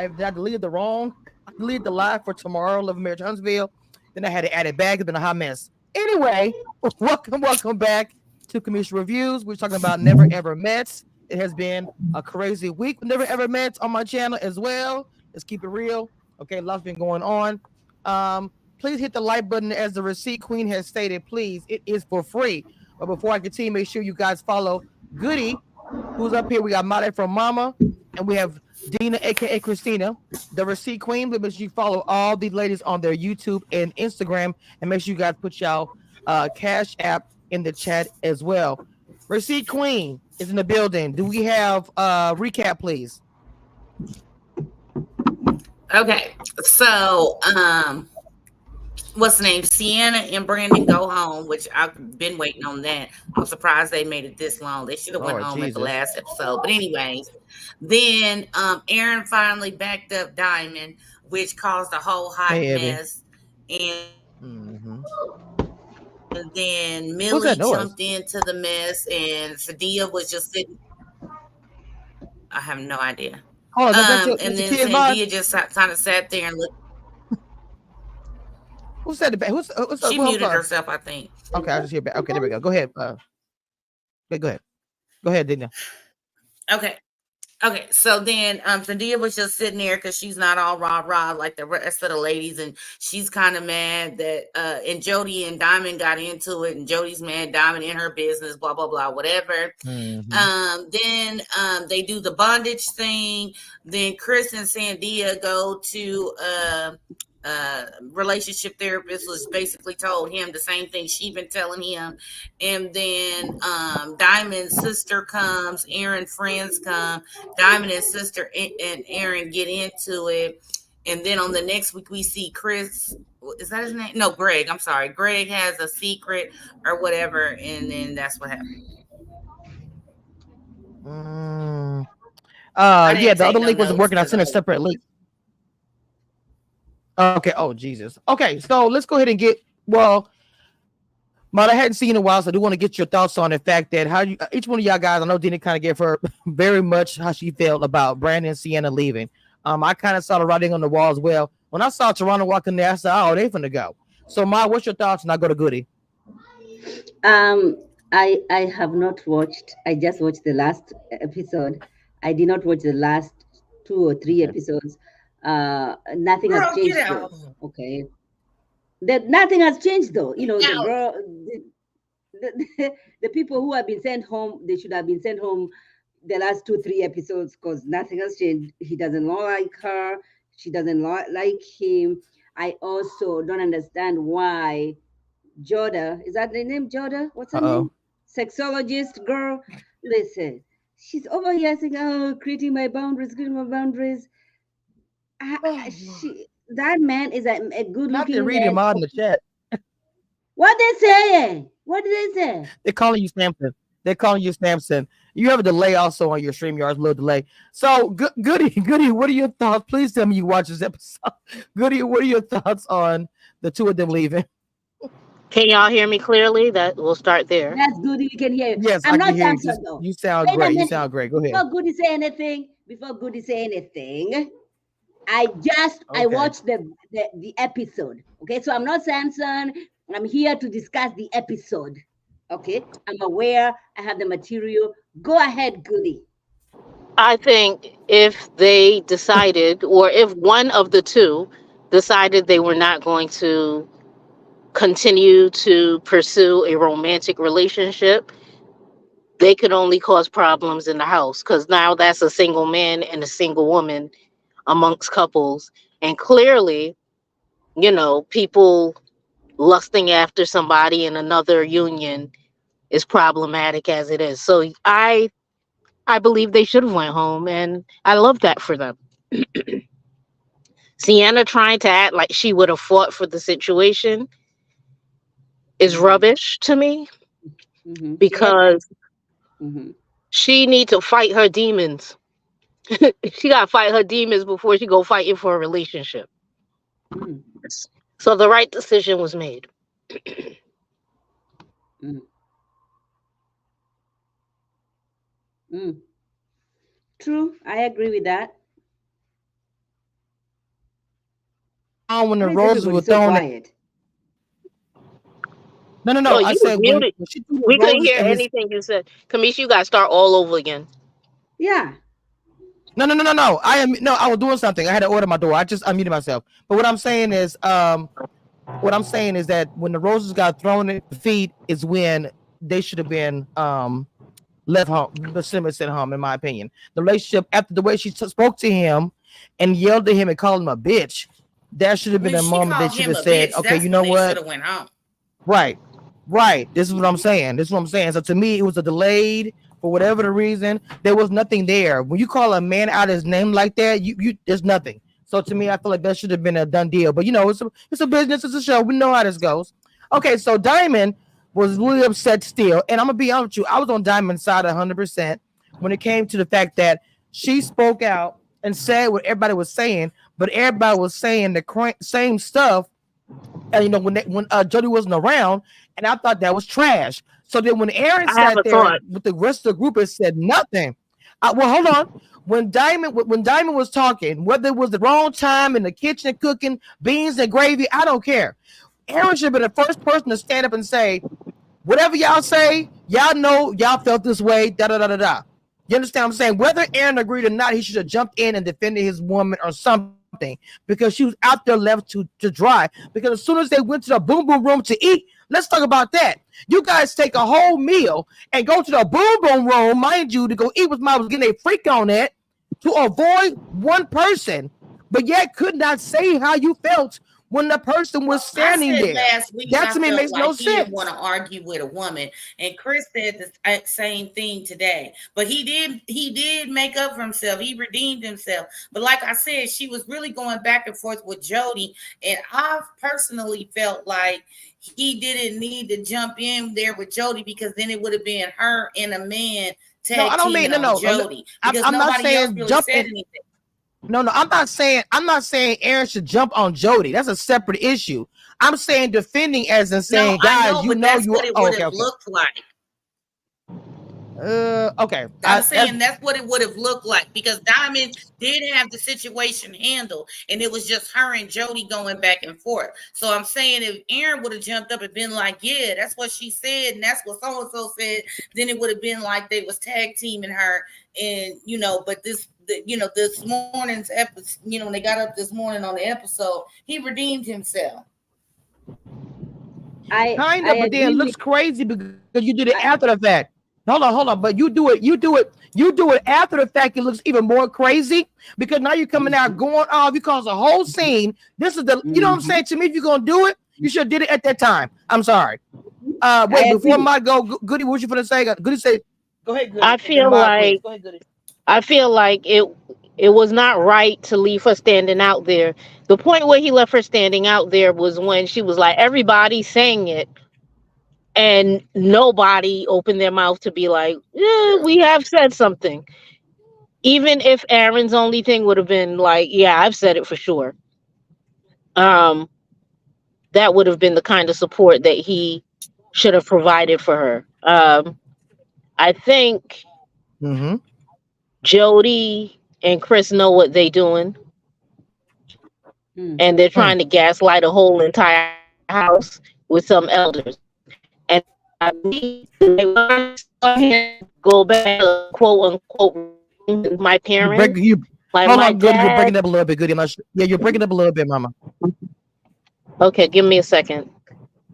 I deleted the live for tomorrow, Love Marriage Huntsville. Then I had to add it back. It's been a hot mess. Anyway, welcome back to Commission Reviews. We're talking about Never Ever Met. It has been a crazy week with Never Ever Met on my channel as well. Let's keep it real. Okay, lots been going on. Please hit the like button as the receipt queen has stated. Please, it is for free. But before I continue, make sure you guys follow Goody, who's up here. We got Mate from Mama, and we have Dina, aka Christina, the receipt queen. But make sure you follow all these ladies on their YouTube and Instagram, and make sure you guys put y'all Cash App in the chat as well. Receipt queen is in the building. Do we have recap, please? Okay, so what's the name? Sienna and Brandon go home, which I've been waiting on that. I'm surprised they made it this long. They should have went Lord home at the Jesus. last episode. But anyways, then Aaron finally backed up Diamond, which caused a whole hot Hey, Evie. mess. And Mm-hmm. then Millie What's that jumped noise? into the mess, and Sadia was just sitting. I have no idea. Hold on, And that's your then kid's mind? Sandia just kind of sat there and looked. Who said the back? Who's She well, I'm muted sorry. herself, I think. Okay, I just hear back. Okay, there we go. Go ahead. Go ahead. Go ahead, Dina. Okay. Okay, so then Sandia was just sitting there because she's not all rah like the rest of the ladies, and she's kind of mad that and Jody and Diamond got into it, and Jody's mad Diamond in her business, blah blah blah, whatever. Then they do the bondage thing. Then Chris and Sandia go to relationship therapist, was basically told him the same thing she been telling him. And then Diamond's sister comes, Aaron friends come, Diamond and sister and Aaron get into it. And then on the next week we see Chris, is that his name? No, Greg, I'm sorry, Greg has a secret or whatever, and then that's what happened. I Yeah, didn't the take other no link wasn't notes working. I because sent a separate link. Okay. Oh Jesus. Okay, so let's go ahead and get Mom, I hadn't seen you in a while, so I do want to get your thoughts on the fact that how you each one of y'all guys. I know Dina kind of gave her very much how she felt about Brandon and Sienna leaving. I kind of saw the writing on the wall as well. When I saw Toronto walking there, I said, "Oh, they finna go." So, Ma, what's your thoughts? And I go to Goody. Um, I have not watched. I just watched the last episode. I did not watch the last 2 or 3 Okay. episodes. Nothing has girl, get changed though. out. Okay, that nothing has changed though. You know, the Out. girl, the people who have been sent home, they should have been sent home the last 2 3 episodes because nothing has changed. He doesn't like her. She doesn't like him. I also don't understand why Joda, is that the name Joda? What's her Uh name? Sexologist girl. Listen, she's over here saying, "Oh, creating my boundaries." oh. That man is a Not to good-looking read him man. out in the chat. What they saying? What did they say? They're calling you Samson. They're calling you Samson. You have a delay also on your stream yards, a little delay. So, Goody, what are your thoughts? Please tell me you watch this episode. Goody, what are your thoughts on the two of them leaving? Can y'all hear me clearly? That we'll start there. That's good. We can hear you. Yes, I'm I can not hear you. Samson Just though. you sound Wait a great. You minute. sound great. Go ahead. Before Goody say anything, I Okay. watched the episode. Okay, so I'm not Samson. I'm here to discuss the episode. Okay, I'm aware. I have the material. Go ahead, Goody. I think if they decided, or if one of the two decided they were not going to continue to pursue a romantic relationship, they could only cause problems in the house because now that's a single man and a single woman amongst couples. And clearly, people lusting after somebody in another union is problematic as it is. So I believe they should have went home, and I love that for them. Sienna trying to act like she would have fought for the situation is Mm-hmm. rubbish to me Mm-hmm. because Mm-hmm. she need to fight her demons. She got to fight her demons before she go fighting for a relationship. Mm-hmm. So the right decision was made. Mm-hmm. Mm. True. I agree with that. when the Why is roses everybody were so thrown. quiet? No. Oh, I you was said when muted. she threw the We couldn't roses hear in his. anything you said. Kamisha, you got to start all over again. Yeah. No. I was doing something. I had to order my door. I just unmuted myself. But what I'm saying is that when the roses got thrown at the feet is when they should have been left home, the cinema sent home, in my opinion. The relationship after the way she spoke to him and yelled at him and called him a bitch, that should have been When a she moment they called should him have a said, bitch, okay, you that's when know they should what? have went home. Right. This is what I'm saying. So to me, it was a delayed for whatever the reason. There was nothing there. When you call a man out his name like that, you there's nothing. So to me, I feel like that should have been a done deal. But it's a business, it's a show. We know how this goes. Okay, so Diamond was really upset still, and I'm gonna be honest with you. I was on Diamond's side 100% when it came to the fact that she spoke out and said what everybody was saying, but everybody was saying the same stuff. And when Jody wasn't around, and I thought that was trash. So then when Aaron I have sat a there thought. with the rest of the group and said nothing, well, hold on. When Diamond was talking, whether it was the wrong time in the kitchen cooking beans and gravy, I don't care. Aaron should be the first person to stand up and say, whatever y'all say, y'all know y'all felt this way, da da da da da. You understand what I'm saying? Whether Aaron agreed or not, he should have jumped in and defended his woman or something because she was out there left to dry. Because as soon as they went to the boom boom room to eat, let's talk about that. You guys take a whole meal and go to the boom boom room, mind you, to go eat with my was getting a freak on it to avoid one person, but yet could not say how you felt when the person was I standing said there. last week That I to me felt makes no like he didn't want sense. to argue with a woman, and Chris said the same thing today. But he did make up for himself. He redeemed himself. But like I said, she was really going back and forth with Jody, and I personally felt like he didn't need to jump in there with Jody because then it would have been her and a man No, tag I don't mean teaming no, on no. Jody I'm, because I'm not nobody else saying really jump said in. anything. No. I'm not saying Aaron should jump on Jody. That's a separate issue. I'm saying defending as in No, saying, I guys, know, you but know that's you. what it Oh, would okay, have okay. looked like. Okay. I'm saying that's what it would have looked like because Diamond did have the situation handled, and it was just her and Jody going back and forth. So I'm saying if Aaron would have jumped up and been like, "Yeah, that's what she said, and that's what so and so said," then it would have been like they was tag teaming her, and But this morning's episode, when they got up this morning on the episode, he redeemed himself. Kind I of, but then agree it with looks crazy because you did it I, after the fact. Hold on. But you do it after the fact. It looks even more crazy because now you're coming out going off. You cause a whole scene. This is you know what I'm mhm. saying to me. If you're gonna do it, you should have did it at that time. I'm sorry. I Wait, before agree. my go, Goody, what you gonna say? Goody say, go ahead, I Goody, and then feel my please. like Go ahead, Goody. I feel like it was not right to leave her standing out there. The point where he left her standing out there was when she was like, everybody saying it, and nobody opened their mouth to be like, yeah, we have said something. Even if Aaron's only thing would have been like, yeah, I've said it for sure. Um, that would have been the kind of support that he should have provided for her. I think Mm-hmm. Jody and Chris know what they doing, Hmm. and they're Hmm. trying to gaslight a whole entire house with some elders. And I believe they want to go back to quote unquote my You break parents, you. like Hold my on, Goody. You're dad. breaking up a little bit, Goody. Yeah, you're breaking up a little bit, Mama. Okay, give me a second.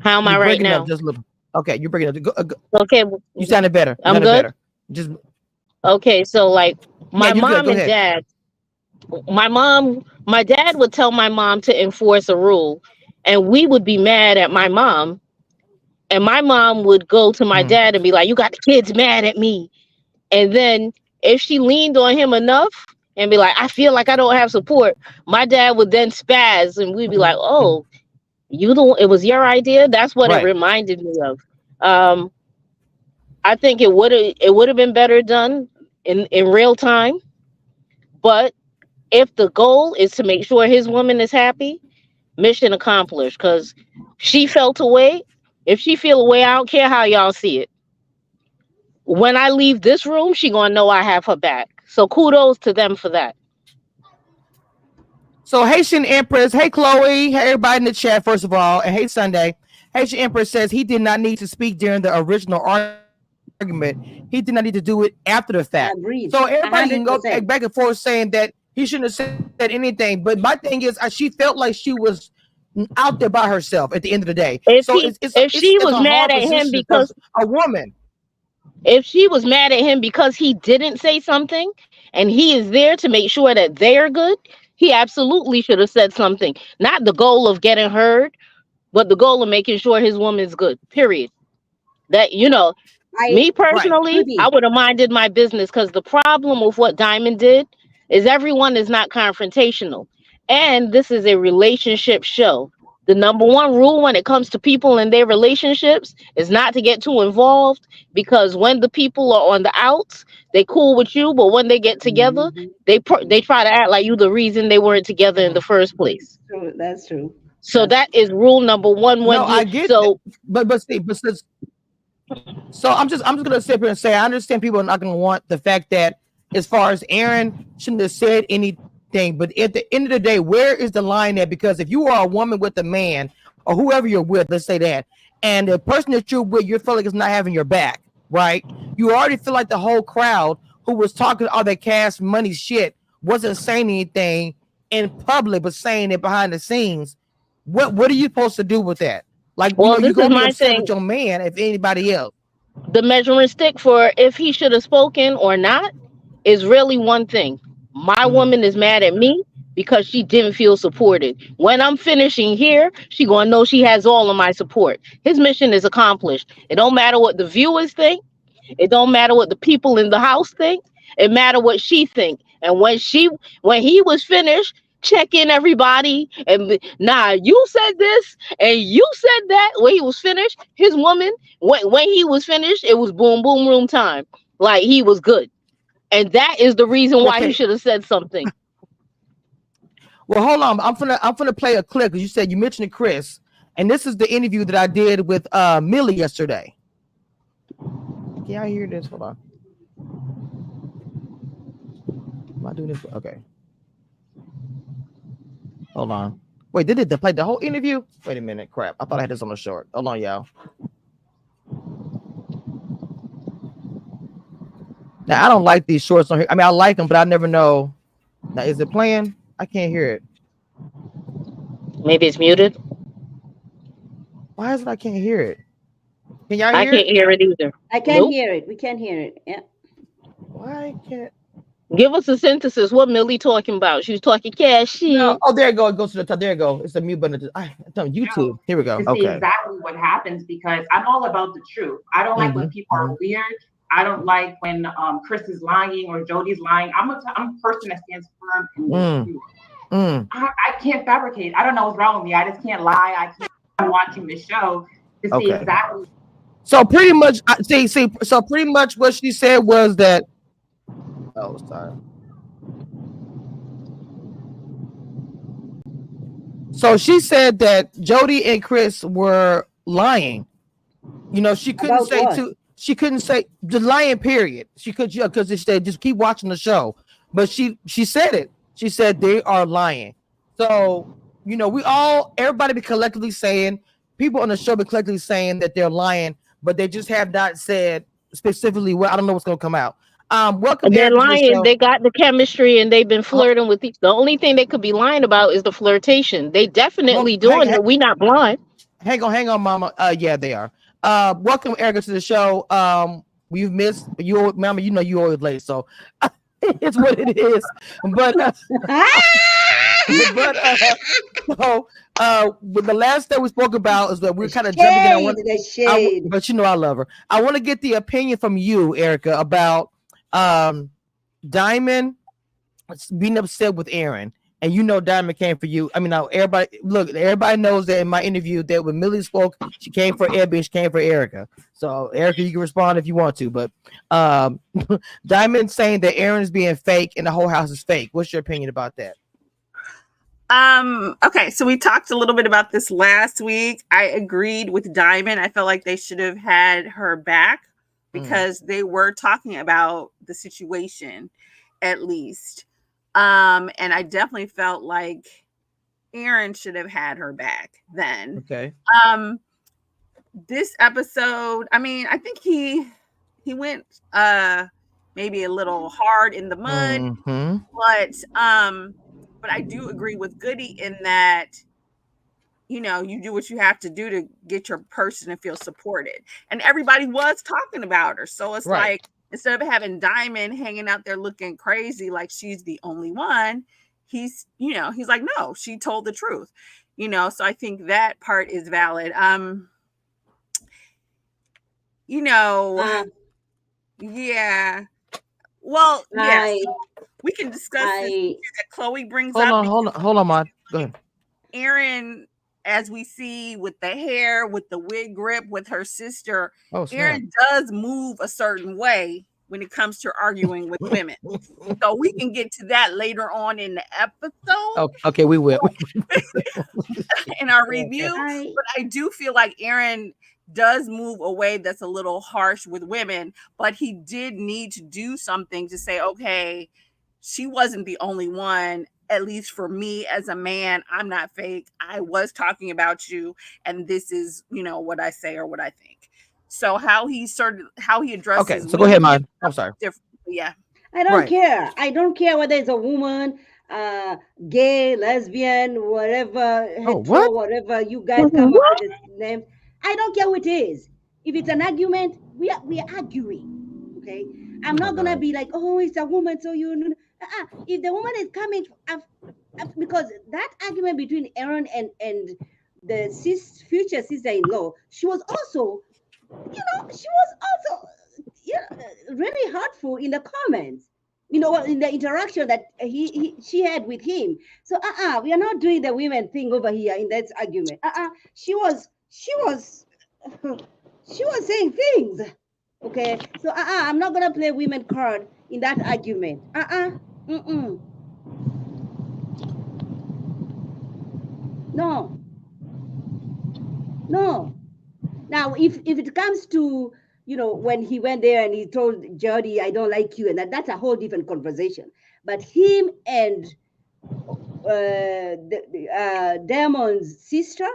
How am I You're right breaking up now? just a little. Okay, you're breaking up. Okay, You sounded better. You I'm sounded good. better. Just Okay, so like yeah, my you're good. mom Go and ahead. dad, my dad would tell my mom to enforce a rule, and we would be mad at my mom, and my mom would go to my Mm. dad and be like, "You got the kids mad at me." And then if she leaned on him enough and be like, "I feel like I don't have support," my dad would then spaz, and we'd be like, Mm. "Oh, it was your idea." That's what it Right. reminded me of. Um, I think it would have been better done in real time. But if the goal is to make sure his woman is happy, mission accomplished. Because she felt away. If she feel away, I don't care how y'all see it. When I leave this room, she gonna know I have her back. So kudos to them for that. So Haitian Empress, hey Chloe, hey everybody in the chat, first of all, and hey Sunday. Haitian Empress says he did not need to speak during the original argument. He did not need to do it after the fact. So Agreed. everybody can go 100%. back and forth saying that he shouldn't have said anything. But my thing is, she felt like she was out there by herself at the end of the day. So If she it's was a hard mad at him position because because a woman. if she was mad at him because he didn't say something and he is there to make sure that they're good, he absolutely should have said something. Not the goal of getting heard, but the goal of making sure his woman's good. Period. That I me Right. personally, I Trudy, would have minded my business because the problem with what Diamond did is everyone is not confrontational. And this is a relationship show. The number one rule when it comes to people and their relationships is not to get too involved because when the people are on the outs, they cool with you, but when they get together, mhm, they try to act like you the reason they weren't together in the first place. true. That's true. So That's that is rule number one. No, When you I get that. so But see, so I'm just gonna sit here and say I understand people are not gonna want the fact that as far as Aaron shouldn't have said anything, but at the end of the day, where is the line at? Because if you are a woman with a man or whoever you're with, let's say that, and the person that you're with, you feel like is not having your back, right? You already feel like the whole crowd who was talking all that cash money shit wasn't saying anything in public, but saying it behind the scenes. What are you supposed to do with that? Like, well, you're this is gonna be my upset thing. with your man if anybody else. The measuring stick for if he should have spoken or not is really one thing. My Mm-hmm. woman is mad at me because she didn't feel supported. When I'm finishing here, she gonna know she has all of my support. His mission is accomplished. It don't matter what the viewers think. It don't matter what the people in the house think. It matter what she think. And when he was finished, check in everybody and nah, you said this and you said that. When he was finished, his woman, when he was finished, it was boom boom room time. Like he was good. And that is the reason why he Okay. should have said something. Well, hold on. I'm gonna play a clip because you said you mentioned Chris, and this is the interview that I did with Millie yesterday. Can y'all hear this? Hold on. Am I doing this? Okay. Hold on. Wait, did they play the whole interview? Wait a minute. Crap. I thought I had this on the short. Hold on, y'all. Now I don't like these shorts on here. I mean, I like them, but I never know. Now, is it playing? I can't hear it. Maybe it's muted. Why is it I can't hear it? Can y'all I hear can't it? hear it either. I can't Nope. hear it. We can't hear it. Yeah. Why can't? Give us a synthesis. What Millie talking about? She was talking cash No. shit. Oh, there it goes. It goes to the top. There it go. It's the mute button. It's on YouTube. Here we go. To see Okay. exactly what happens because I'm all about the truth. I don't like when people are weird. I don't like when Chris is lying or Jody's lying. I'm a person that stands firm in the truth. I can't fabricate. I don't know what's wrong with me. I just can't lie. I can't. I'm watching the show to see exactly. So pretty much, see. So pretty much, what she said was that. Oh, sorry. So she said that Jody and Chris were lying. She couldn't About say what? to. She couldn't say the lying. Period. She could because they said just keep watching the show. But she said it. She said they are lying. So everybody be collectively saying, people on the show be collectively saying that they're lying, but they just have not said specifically what. I don't know what's gonna come out. Welcome They're Eric to the lying. show. They got the chemistry and they've been flirting with each. The only thing they could be lying about is the flirtation. They definitely doing it. We not blind. Hang on, Mama. Yeah, they are. Welcome Erica to the show. We've missed you, Mama. You always late, so it's what it is. But but the last thing we spoke about is that we're kind of jumping in. The shade. But I love her. I want to get the opinion from you, Erica, about Diamond being upset with Aaron. And Diamond came for you. I mean, now everybody knows that in my interview that when Millie spoke, she came for Ebby, she came for Erica. So Erica, you can respond if you want to, but Diamond saying that Aaron's being fake and the whole house is fake. What's your opinion about that? Okay, so we talked a little bit about this last week. I agreed with Diamond. I felt like they should have had her back because they were talking about the situation, at least. And I definitely felt like Aaron should have had her back then. Okay. This episode, I mean, I think he went maybe a little hard in the mud, but I do agree with Goody in that, you know, you do what you have to do to get your person to feel supported. And everybody was talking about her. So it's Right. like, instead of having Diamond hanging out there looking crazy like she's the only one, he's, you know, he's like, no, she told the truth. You know, so I think that part is valid. You know, yeah. Well, yes, we can discuss this that Chloe brings up. Hold on, Maud. Go ahead. Aaron, as we see with the hair, with the wig grip, with her sister, Aaron does move a certain way when it comes to arguing with women. So we can get to that later on in the episode. Okay, we will. In our review. But I do feel like Aaron does move away that's a little harsh with women, but he did need to do something to say, okay, she wasn't the only one. At least for me as a man, I'm not fake. I was talking about you, and this is, you know, what I say or what I think. So how he addresses. Okay, so go ahead, Maud. I'm sorry. Yeah. I don't care. I don't care whether it's a woman, gay, lesbian, whatever, hetero, whatever you guys come up with this name. I don't care who it is. If it's an argument, we are arguing. Okay. I'm not gonna be like, oh, it's a woman, so you know. If the woman is coming, because that argument between Aaron and the future sister-in-law, she was also, really hurtful in the comments. You know, in the interaction that she had with him. So we are not doing the women thing over here in that argument. She was saying things. Okay, so I'm not gonna play women card in that argument. No. Now, if it comes to, you know, when he went there and he told Jody, I don't like you, and that's a whole different conversation. But him and Damon's sister,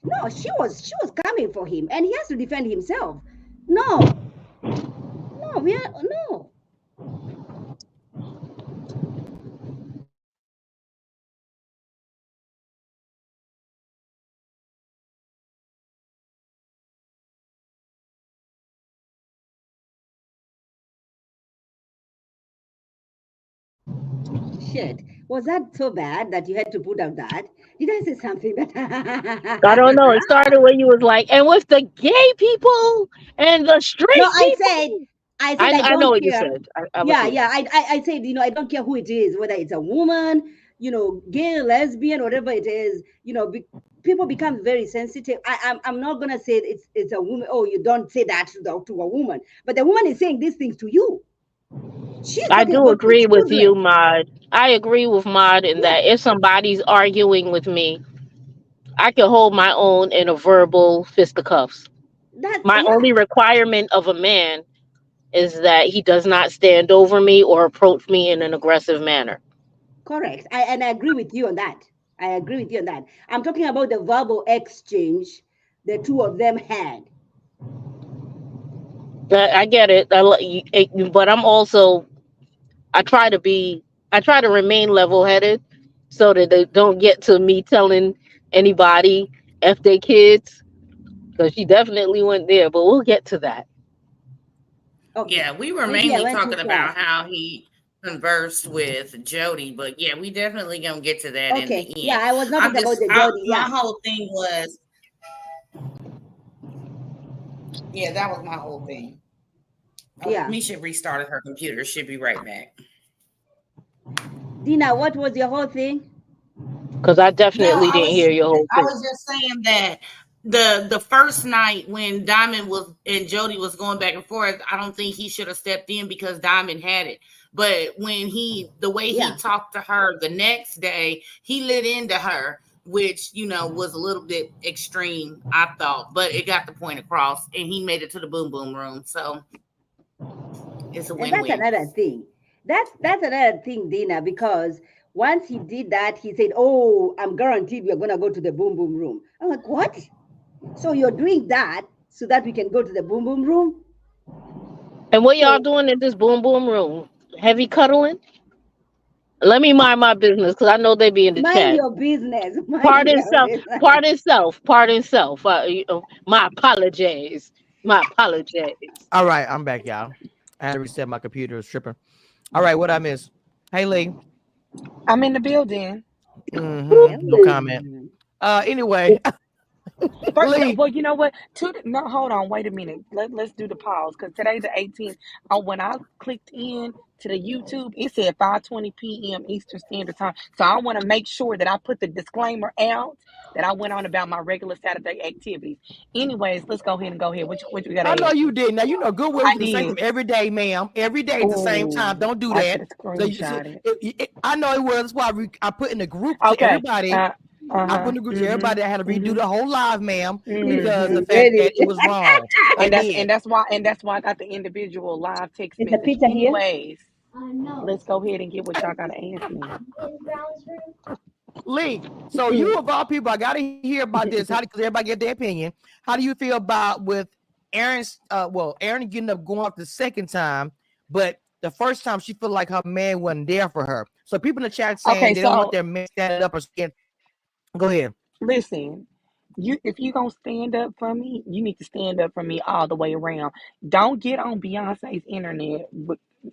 no, she was coming for him, and he has to defend himself. No, no. Shit. Was that so bad that you had to put out that? Did I say something that I don't know. It started when you was like, and with the gay people and the straight people. I said I don't know what care. you said. I said, you know, I don't care who it is, whether it's a woman, you know, gay, lesbian, whatever it is, you know, people become very sensitive. I'm not gonna say it's a woman. Oh, you don't say that to a woman, but the woman is saying these things to you. I do agree with you, Maud. I agree with Maud in that if somebody's arguing with me, I can hold my own in a verbal fisticuffs. My only requirement of a man is that he does not stand over me or approach me in an aggressive manner. Correct. I agree with you on that. I'm talking about the verbal exchange the two of them had. I get it. But I try to remain level headed so that they don't get to me telling anybody if they kids, because she definitely went there, but we'll get to that. Okay. Yeah, we were mainly talking about how he conversed with Jody, but yeah, we definitely gonna get to that in the end. Yeah, I was not talking about the Jody. My whole thing was, yeah, that was my whole thing. Misha restarted her computer. She'll be right back. Dina, what was your whole thing? Because I definitely didn't hear your whole thing. I was just saying that the first night when Diamond and Jody was going back and forth, I don't think he should have stepped in because Diamond had it. But when he talked to her the next day, he lit into her, which, you know, was a little bit extreme, I thought, but it got the point across and he made it to the boom boom room. So it's a win-win. And that's another thing. That's another thing, Dina, because once he did that, he said, "Oh, I'm guaranteed we're gonna go to the boom boom room." I'm like, "What? So you're doing that so that we can go to the boom boom room?" And what y'all So doing in this boom boom room? Heavy cuddling? Let me mind my business because I know they be in the mind chat. your business. Mind Pardon your self. business. Pardon self. Pardon self. My apologies. My apologies. All right, I'm back, y'all. I had to reset my computer. It's tripping. All right, what I miss? Hey, Lee. I'm in the building. No comment. Anyway, Lee. Well, you know what? No, hold on. Wait a minute. Let's do the pause because today's the 18th. When I clicked in to the YouTube, it said 5:20 p.m. Eastern Standard Time. So I want to make sure that I put the disclaimer out that I went on about my regular Saturday activities. Anyways, let's go ahead and go ahead. What you got to I know ask you me? did. Now you know Goodwill. I We do the same did. thing every day, ma'am. Every day at the same time. Oh, Don't do I that. should have So you see, screenshot it. I know it was. That's why I put in the group to Okay. everybody. I put in the group to everybody that had to redo the whole live, ma'am, because the fact Ready? that it was wrong. I did. That's why I got the individual live text Is the message. pizza here? Anyways, let's go ahead and get what y'all gotta ask me. Lee, so you of all people, I gotta hear about this. How because everybody get their opinion. How do you feel about with Aaron's Aaron getting up going off the second time, but the first time she felt like her man wasn't there for her. So people in the chat saying Okay, they don't want so their man standing up or saying, go ahead. listen, if you gonna stand up for me, you need to stand up for me all the way around. Don't get on Beyonce's internet.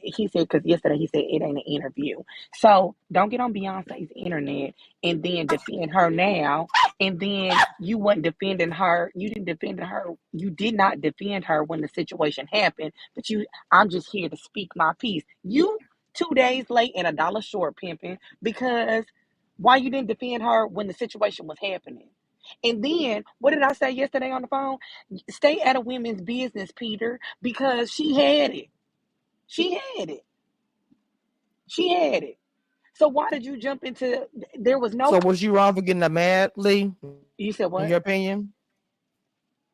He said because yesterday he said it ain't an interview. So don't get on Beyonce's internet and then defend her now. And then you wasn't defending her. You didn't defend her. You did not defend her when the situation happened. But I'm just here to speak my piece. You 2 days late and $1 short, pimping, because why you didn't defend her when the situation was happening? And then, what did I say yesterday on the phone? Stay out of women's business, Peter, because she had it. She had it. She had it. So why did you jump into? There was no. So was you wrong for getting that mad, Lee? You said what? In your opinion,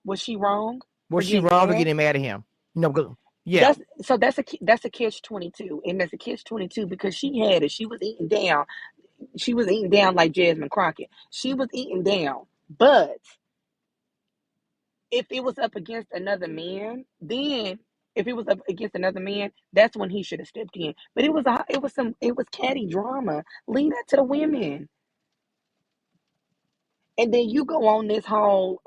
Was she wrong? was she wrong for getting mad at him? No, yeah. That's a catch-22, and that's a catch-22 because she had it. She was eating down. She was eating down like Jasmine Crockett. She was eating down, but if it was up against another man, that's when he should have stepped in. But it was catty drama. Leave that to the women. And then you go on this whole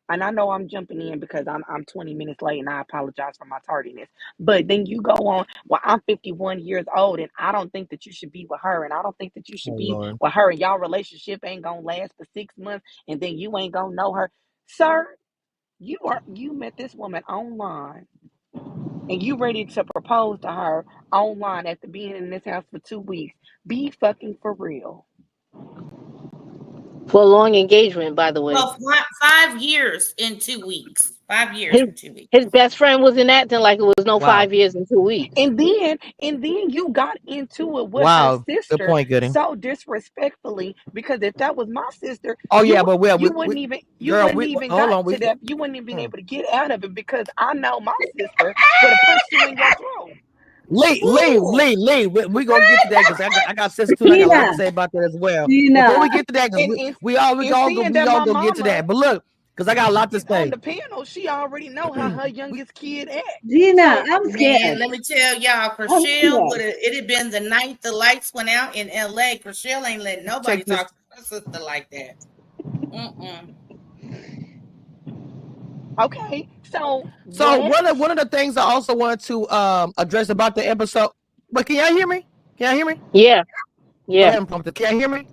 and I know I'm jumping in because I'm 20 minutes late and I apologize for my tardiness. But then you go on, well, I'm 51 years old and I don't think that you should be with her and I don't think that you should be Lord. with her and y'all relationship ain't gonna last for 6 months and then you ain't gonna know her. Sir, you met this woman online and you ready to propose to her online after being in this house for 2 weeks. Be fucking for real. For a long engagement, by the way. Well, 5 years in 2 weeks. 5 years His in 2 weeks. his best friend wasn't acting like it was no Wow. 5 years and 2 weeks. And then you got into it with her Wow. Good sister point, Goody. so disrespectfully because if that was my sister, Oh yeah, but you wouldn't even hold got on. to that. You wouldn't have been able to get out of it because I know my sister would have punched you in your throat. Lee. We gonna get to that because I got sense too. I got a lot to say about that as well. Before we get to that, because we all go get to that. But look, because I got a lot to say. On the panel, she already know how her youngest kid act. Gina, I'm Man, scared. let me tell y'all, Chriselle would have. It had been the night the lights went out in L.A. Chriselle ain't letting nobody talk to her sister like that. Okay, so what? one of the things I also wanted to address about the episode. But can y'all hear me? Yeah. Go ahead and prompt it. Can y'all hear me?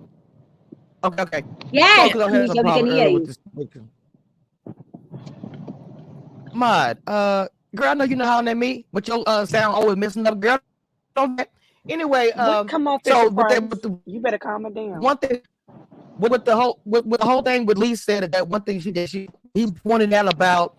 Okay. Yes, So, I had some we can hear you. Mod, girl, I know you know how to me, but your sound always messing up, girl. Anyway, come on, so you better calm it down. One thing with the whole thing with Lee said that one thing he pointed out about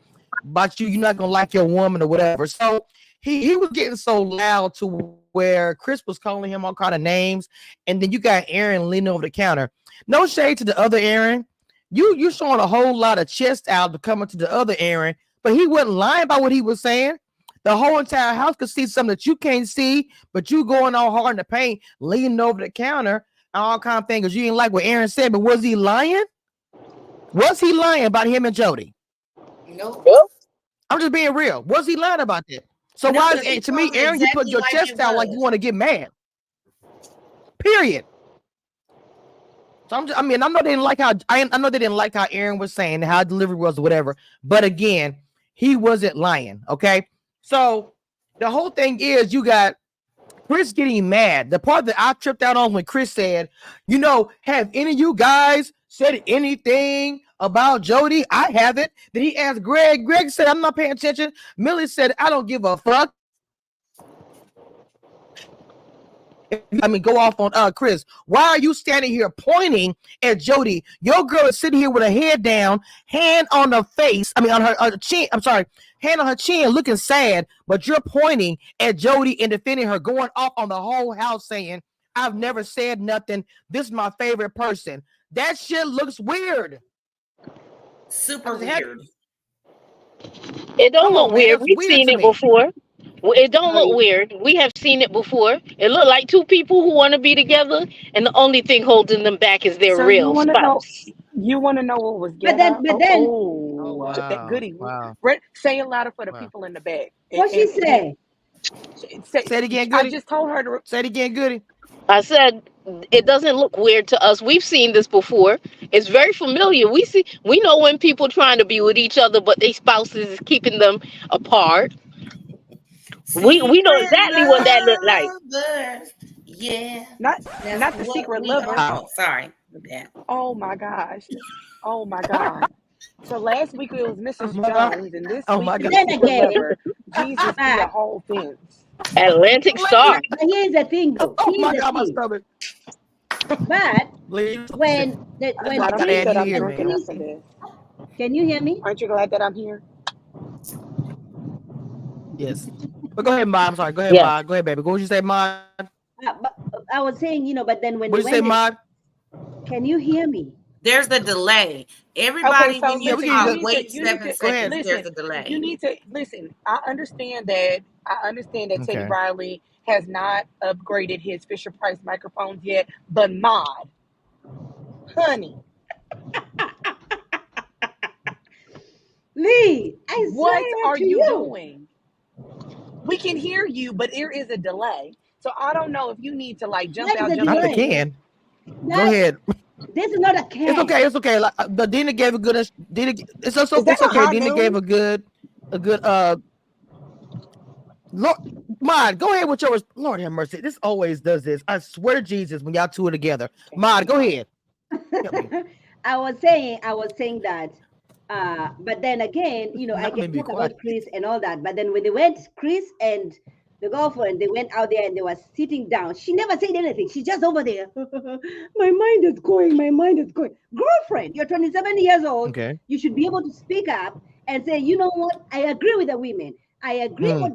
you're not gonna like your woman or whatever. So he was getting so loud to where Chris was calling him all kind of names, and then you got Aaron leaning over the counter. No shade to the other Aaron. You showing a whole lot of chest out to coming to the other Aaron, but he wasn't lying about what he was saying. The whole entire house could see something that you can't see, but you going all hard in the paint, leaning over the counter, and all kind of things because you didn't like what Aaron said. But was he lying? Was he lying about him and Jody? Nope. I'm just being real. Was he lying about that? So No, why 'cause he is to me, told it Aaron, you put exactly your like chest it out like you was. want to get mad. Period. So I know they didn't like how I know they didn't like how Aaron was saying how delivery was or whatever. But again, he wasn't lying. Okay. So the whole thing is you got Chris getting mad. The part that I tripped out on when Chris said, have any of you guys said anything about Jody? I haven't. Then he asked Greg. Greg said, I'm not paying attention. Millie said, I don't give a fuck. Go off on Chris. Why are you standing here pointing at Jody? Your girl is sitting here with her head down, hand on her face. On her chin. I'm sorry, hand on her chin, looking sad. But you're pointing at Jody and defending her, going off on the whole house, saying, "I've never said nothing. This is my favorite person." That shit looks weird. Super weird. It don't look weird. We've seen it before. It don't look weird. We have seen it before. It looked like two people who want to be together, and the only thing holding them back is their real spouse. You want to know what was But then, wow. that goodie. Wow. Say it louder for the people in the back. What she say? Say it again, Goody. I just told her to say it again, Goody. I said it doesn't look weird to us. We've seen this before. It's very familiar. We know when people trying to be with each other, but their spouses is keeping them apart. We know exactly what that looked like. Yeah. Not the secret lover. Oh, sorry. Yeah. Oh my gosh. Oh my God. So last week it was Mrs. Jones, and this week it's Then Secret again, Lover. Jesus be the whole fence. Atlantic Star. But here's the thing, though. Oh my God, my stomach. But when can you hear me? Aren't you glad that I'm here? Yes. But go ahead, Ma. I'm sorry. Go ahead, Ma. Go ahead, baby. What would you say, Ma? But I was saying, but then when what did you say, Ma? Can you hear me? There's a delay. Everybody, so when you wait 7 seconds, there's a delay. You need to listen. I understand that Teddy Riley has not upgraded his Fisher Price microphones yet, but Maud, honey, Lee, what are you doing? We can hear you, but there is a delay. So I don't know if you need to jump out. I can. Go ahead. This is not a can. It's okay. But Dina gave a good. It's okay. Dina gave a good. Lord, Mod, go ahead with yours. Lord have mercy. This always does this. I swear to Jesus, when y'all two are together. Mod, go ahead. I was saying that. But then again, I can talk about Chris and all that. But then when they went, Chris and the girlfriend, they went out there and they were sitting down. She never said anything. She's just over there. My mind is going. Girlfriend, you're 27 years old. Okay. You should be able to speak up and say, you know what? I agree with the women. I agree with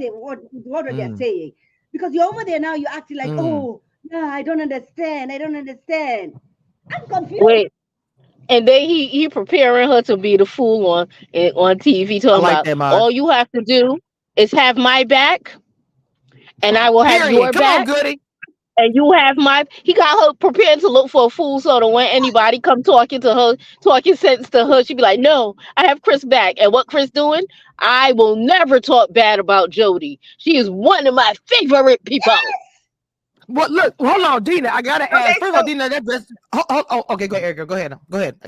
what they're saying. Because you're over there now, you're acting like, oh, no, I don't understand. I'm confused. Wait. And then he preparing her to be the fool on TV, talking about all you have to do is have my back, and I will have your back. Come on, Goody. And you have he got her prepared to look for a fool, so that when anybody come talking sense to her, she'd be like, no, I have Chris back. And what Chris doing? I will never talk bad about Jody. She is one of my favorite people. Yes! Well, look, hold on, Dina. I gotta ask. First of all, Dina, okay, go ahead, Erica. Go ahead.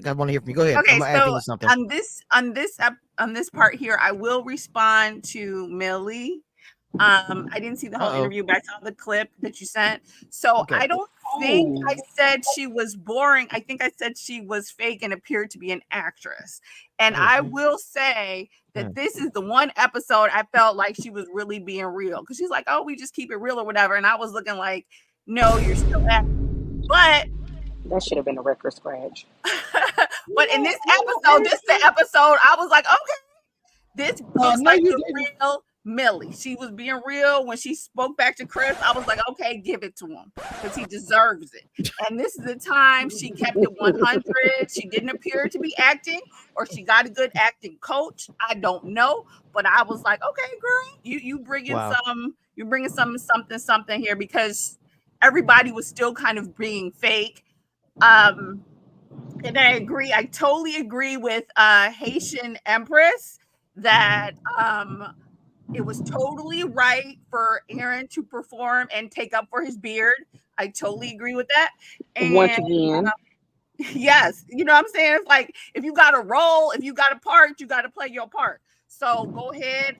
I want to hear from you. Go ahead. Okay, I'm gonna ask something. on this part here, I will respond to Millie. I didn't see the whole interview, but I saw the clip that you sent. So I don't think I said she was boring. I think I said she was fake and appeared to be an actress. And I will say that this is the one episode I felt like she was really being real, because she's like, oh, we just keep it real or whatever. And I was looking like, no, you're still acting. But that should have been a record scratch. But in this episode, I was like, okay, this looks like the real Millie. She was being real when she spoke back to Chris. I was like, okay, give it to him because he deserves it. And this is the time she kept it 100. She didn't appear to be acting, or she got a good acting coach. I don't know, but I was like, okay, girl, you bringing something here, because everybody was still kind of being fake. And I totally agree with Haitian Empress that it was totally right for Aaron to perform and take up for his beard. I totally agree with that. And Once again, yes, you know what I'm saying? It's like, if you got a role, if you got a part, you got to play your part. So go ahead,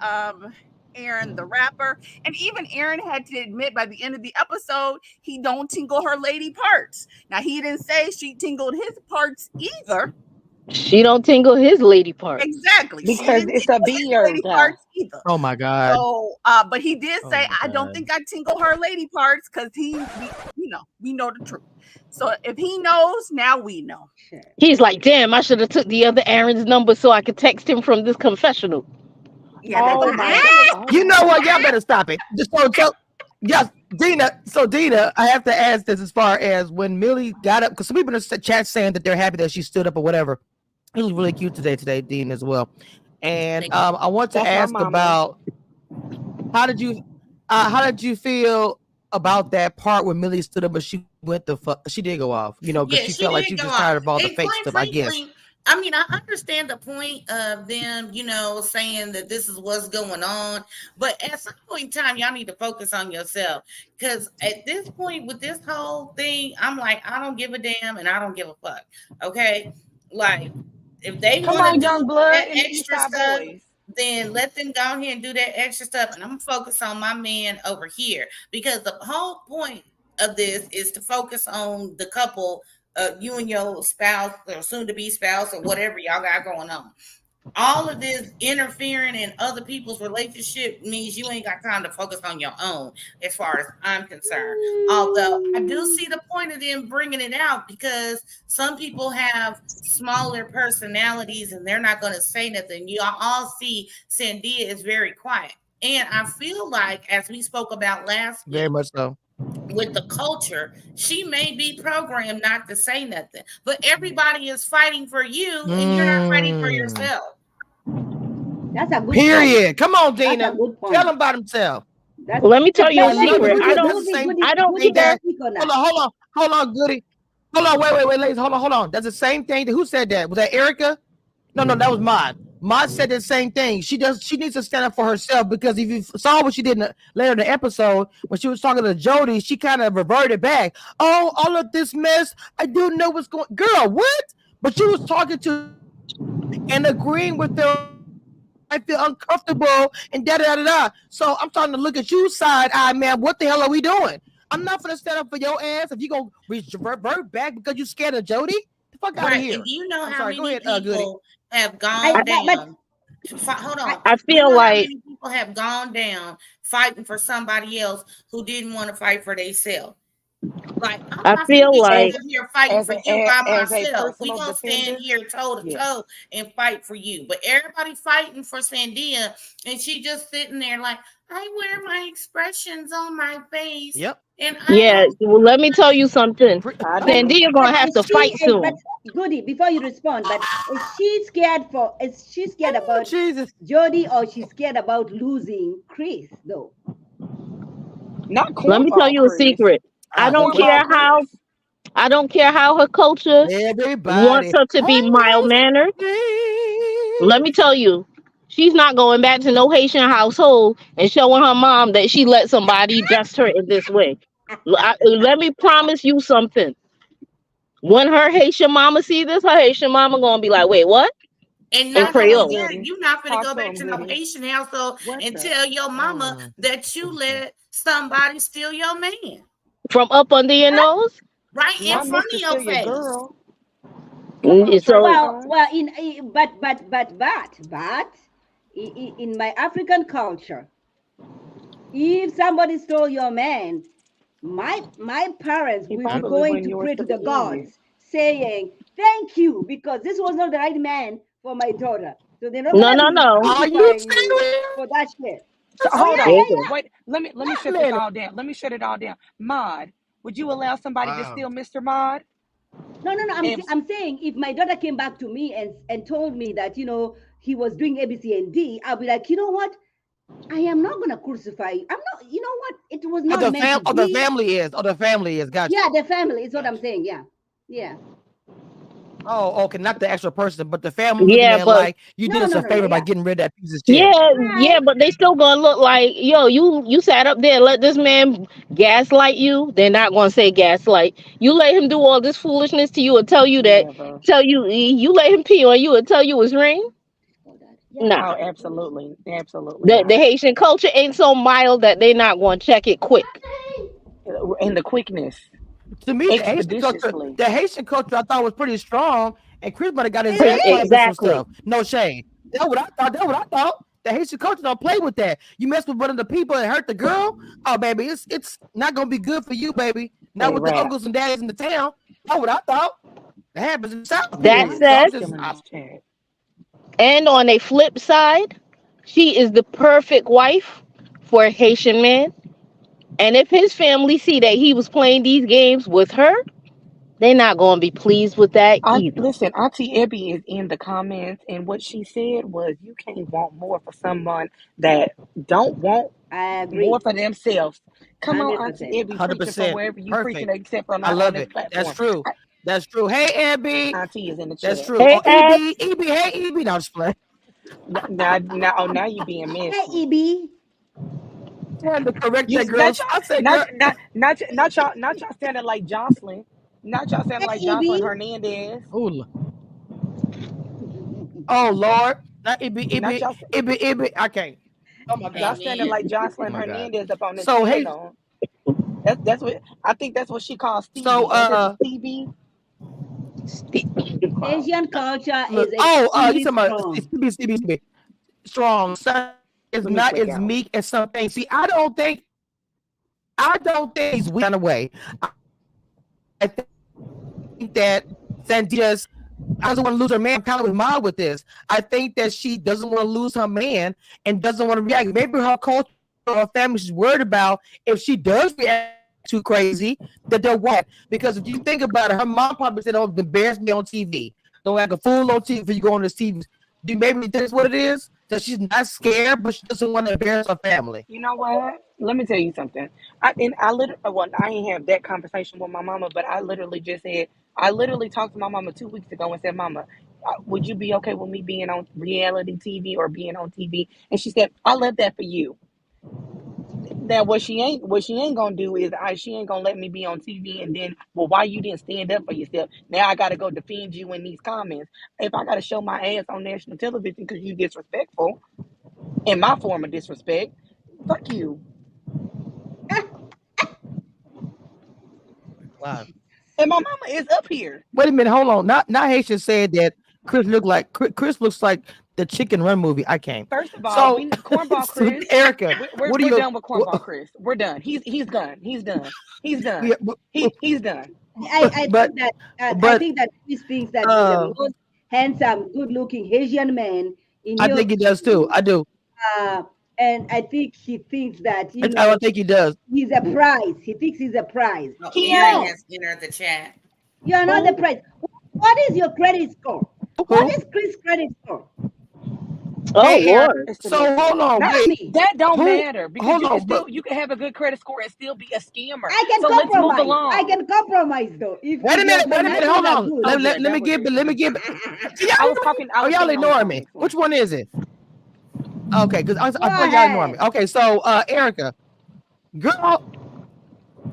Aaron the rapper. And even Aaron had to admit by the end of the episode, he don't tingle her lady parts. Now, he didn't say she tingled his parts either. She don't tingle his lady part. Exactly. because it's a beard. Parts either. Oh my God. So, but he did say, I don't think I tingle her lady parts, because we know the truth. So if he knows, now we know. He's like, damn, I should have took the other Aaron's number so I could text him from this confessional. Yeah, Oh my God. You know what? Y'all better stop it. Yes, Dina. So Dina, I have to ask this as far as when Millie got up, because some people in the chat saying that they're happy that she stood up or whatever. It was really cute today, Dean, as well. And I want to ask about how did you feel about that part where Millie stood up, but she did go off, because she felt like she was just tired of all the fake stuff, I guess. I mean, I understand the point of them, saying that this is what's going on, but at some point in time, y'all need to focus on yourself, because at this point with this whole thing, I'm like, I don't give a damn and I don't give a fuck. Okay, like, if they want to do that extra stuff, then let them go ahead and do that extra stuff, and I'm gonna focus on my man over here, because the whole point of this is to focus on the couple, you and your spouse or soon-to-be spouse or whatever y'all got going on. All of this interfering in other people's relationship means you ain't got time to focus on your own, as far as I'm concerned. Although I do see the point of them bringing it out, because some people have smaller personalities and they're not going to say nothing. You all see Sandia is very quiet. And I feel like, as we spoke about last week, very much so, with the culture, she may be programmed not to say nothing. But everybody is fighting for you, and you're not fighting for yourself. That's a good period. Point. Come on, Dina. Tell him about himself. Let me tell you a secret. I don't care. Hold on, Goody. Hold on, wait, ladies. Hold on. That's the same thing. Who said that? Was that Erica? No, that was Maud. Maud said the same thing. She needs to stand up for herself, because if you saw what she did later in the episode, when she was talking to Jody, she kind of reverted back. Oh, all of this mess. I do know what's going. Girl, what? But she was talking to and agreeing with them. I feel uncomfortable and da. So I'm starting to look at you side eye, man. What the hell are we doing? I'm not gonna stand up for your ass if you gonna revert back because you scared of Jody. The fuck out of here. And do you know how many people have gone down? Hold on. I feel like how many people have gone down fighting for somebody else who didn't want to fight for themselves. Like, I feel like here fighting for you by myself. We gonna stand here toe to toe and fight for you. But everybody fighting for Sandia, and she just sitting there like, I wear my expressions on my face. Yep. And well, let me tell you something. Sandia gonna have to fight soon. But Goody, before you respond, but is she scared about Jesus. Jody, or she's scared about losing Chris though? Let me tell you a secret. I don't care how her culture wants her to be mild-mannered. Let me tell you, she's not going back to no Haitian household and showing her mom that she let somebody dust her in this way. Let me promise you something. When her Haitian mama see this, her Haitian mama gonna be like, wait, what? And not Creole. You're not gonna go back to no Haitian household and tell your mama that you let somebody steal your man from up under your nose, right in front of your face. But in my African culture, if somebody stole your man, my parents will be going to pray to the gods, saying thank you, because this was not the right man for my daughter. So they're not no. Are you for that shit? So hold There on. you go. Wait, let me shut this all down. Let me shut it all down. Mod, would you allow somebody to steal Mr. Mod? No. If I'm saying if my daughter came back to me and told me that he was doing A, B, C, and D, I'll be like, you know what? I am not gonna crucify you. I'm not. You know what? It was Or not the meant to or the be. family is. Or the family is. Gotcha. Yeah, the family is what I'm saying. Yeah. Oh, okay. Not the actual person, but the family looking Yeah, at it but like you did No. us a favor by Yeah. getting rid of that piece of shit. yeah, Right. but they still gonna look like, yo, you sat up there and let this man gaslight you. They're not gonna say gaslight. You let him do all this foolishness to you and tell you that, never. you let him pee on you and tell you it's ring. Yeah. Nah, Oh, absolutely, absolutely the not. Haitian culture ain't so mild that they not gonna check it quick. And the quickness, To me, expeditiously. the Haitian culture, I thought was pretty strong, and Chris might have got his ass It clapped is. with some Exactly. stuff. No shame. That's what I thought. That's what I thought. The Haitian culture don't play with that. You mess with one of the people and hurt the girl. Oh, baby, it's not gonna be good for you, baby. Not Hey, with the rap. uncles and daddies in the town. That's what I thought. That happens in the South That period. Why is So I'm he said, just, still in this chat? and on a flip side, she is the perfect wife for a Haitian man. And if his family see that he was playing these games with her, they're not gonna be pleased with that I either. listen. Auntie Ebby is in the comments, and what she said was, "You can't want more for someone that don't want I more agree. for themselves." Come on, Auntie 100%. Ebby, preaching from 100% wherever you preaching, perfect. except for I not on love this it. That's platform. true. That's true. Hey, Abby. Auntie is in the That's chat. true. Hey, Oh, Ed. EB. Hey, EB. No, I'm just playing. Now you being Hey, messy. EB. I had to correct You that girl. not y'all, I said, girl. not y'all standing like Jocelyn. Not y'all standing Hey, like Jocelyn EB. Hernandez. Oh Lord, not Not y'all I can't. Oh my y'all God. standing Amen. like Oh Jocelyn my God. Hernandez up on this So hey, panel. That's what I think. That's what she calls so Stevie. Ain't this a Stevie? Asian culture look. is Oh, you extremely talking about strong. CB strong. Son is Let me not click as out. meek as some things. See, I don't think he's weak on the way. I think that Sandy doesn't want to lose her man. I'm kind of with Mom with this. I think that she doesn't want to lose her man and doesn't want to react. Maybe her culture or her family she's worried about if she does react too crazy that they'll want. Because if you think about it, her mom probably said, "Oh, embarrass me on TV. Don't act a fool on TV if you go on this TV." Do maybe that's what it is? That she's not scared, but she doesn't want to embarrass her family. You know what? Let me tell you something. I literally, well, I ain't have that conversation with my mama, but I literally just said, I literally talked to my mama 2 weeks ago and said, "Mama, would you be okay with me being on reality TV or being on TV?" And she said, "I love that for you." Now, what she ain't gonna do is, she ain't gonna let me be on TV and then, well, why you didn't stand up for yourself? Now I gotta go defend you in these comments. If I gotta show my ass on national television because you disrespectful in my form of disrespect, fuck you. Wow. And my mama is up here. Wait a minute, hold on. Not Haitian said that Chris looks like the Chicken Run movie. I can't. First of all, So, we Cornball so Chris. Erica, what are We're your done with Cornball Chris. We're done. He's done. He's done. He's done. yeah, He's done. but I but think that Chris thinks that he's the most handsome, good-looking Asian man in I your think he does too. country. I do. And I think he thinks that I think he does. he's a prize. He thinks he's a prize. Oh, He Aaron No, ain't. has entered the chat. you are not the Who? prize. What is your credit score? What Who? is Chris' credit score? Oh Hey, Eric. Lord. It's So hold on, not Tell wait. me. that don't Who? matter because Hold on, but you can have a good credit score and still be a scammer. I can So let's move compromise. I along. can compromise though. wait If a your minute. Wait a minute. financials Hold are on. good. Oh Let, yeah, let, let that me was give. it. Let me give. I Are was y'all talking ignoring on me? this one. Which one is it? Okay, because Go I thought y'all ignoring me. ahead. Okay, so Erica, girl,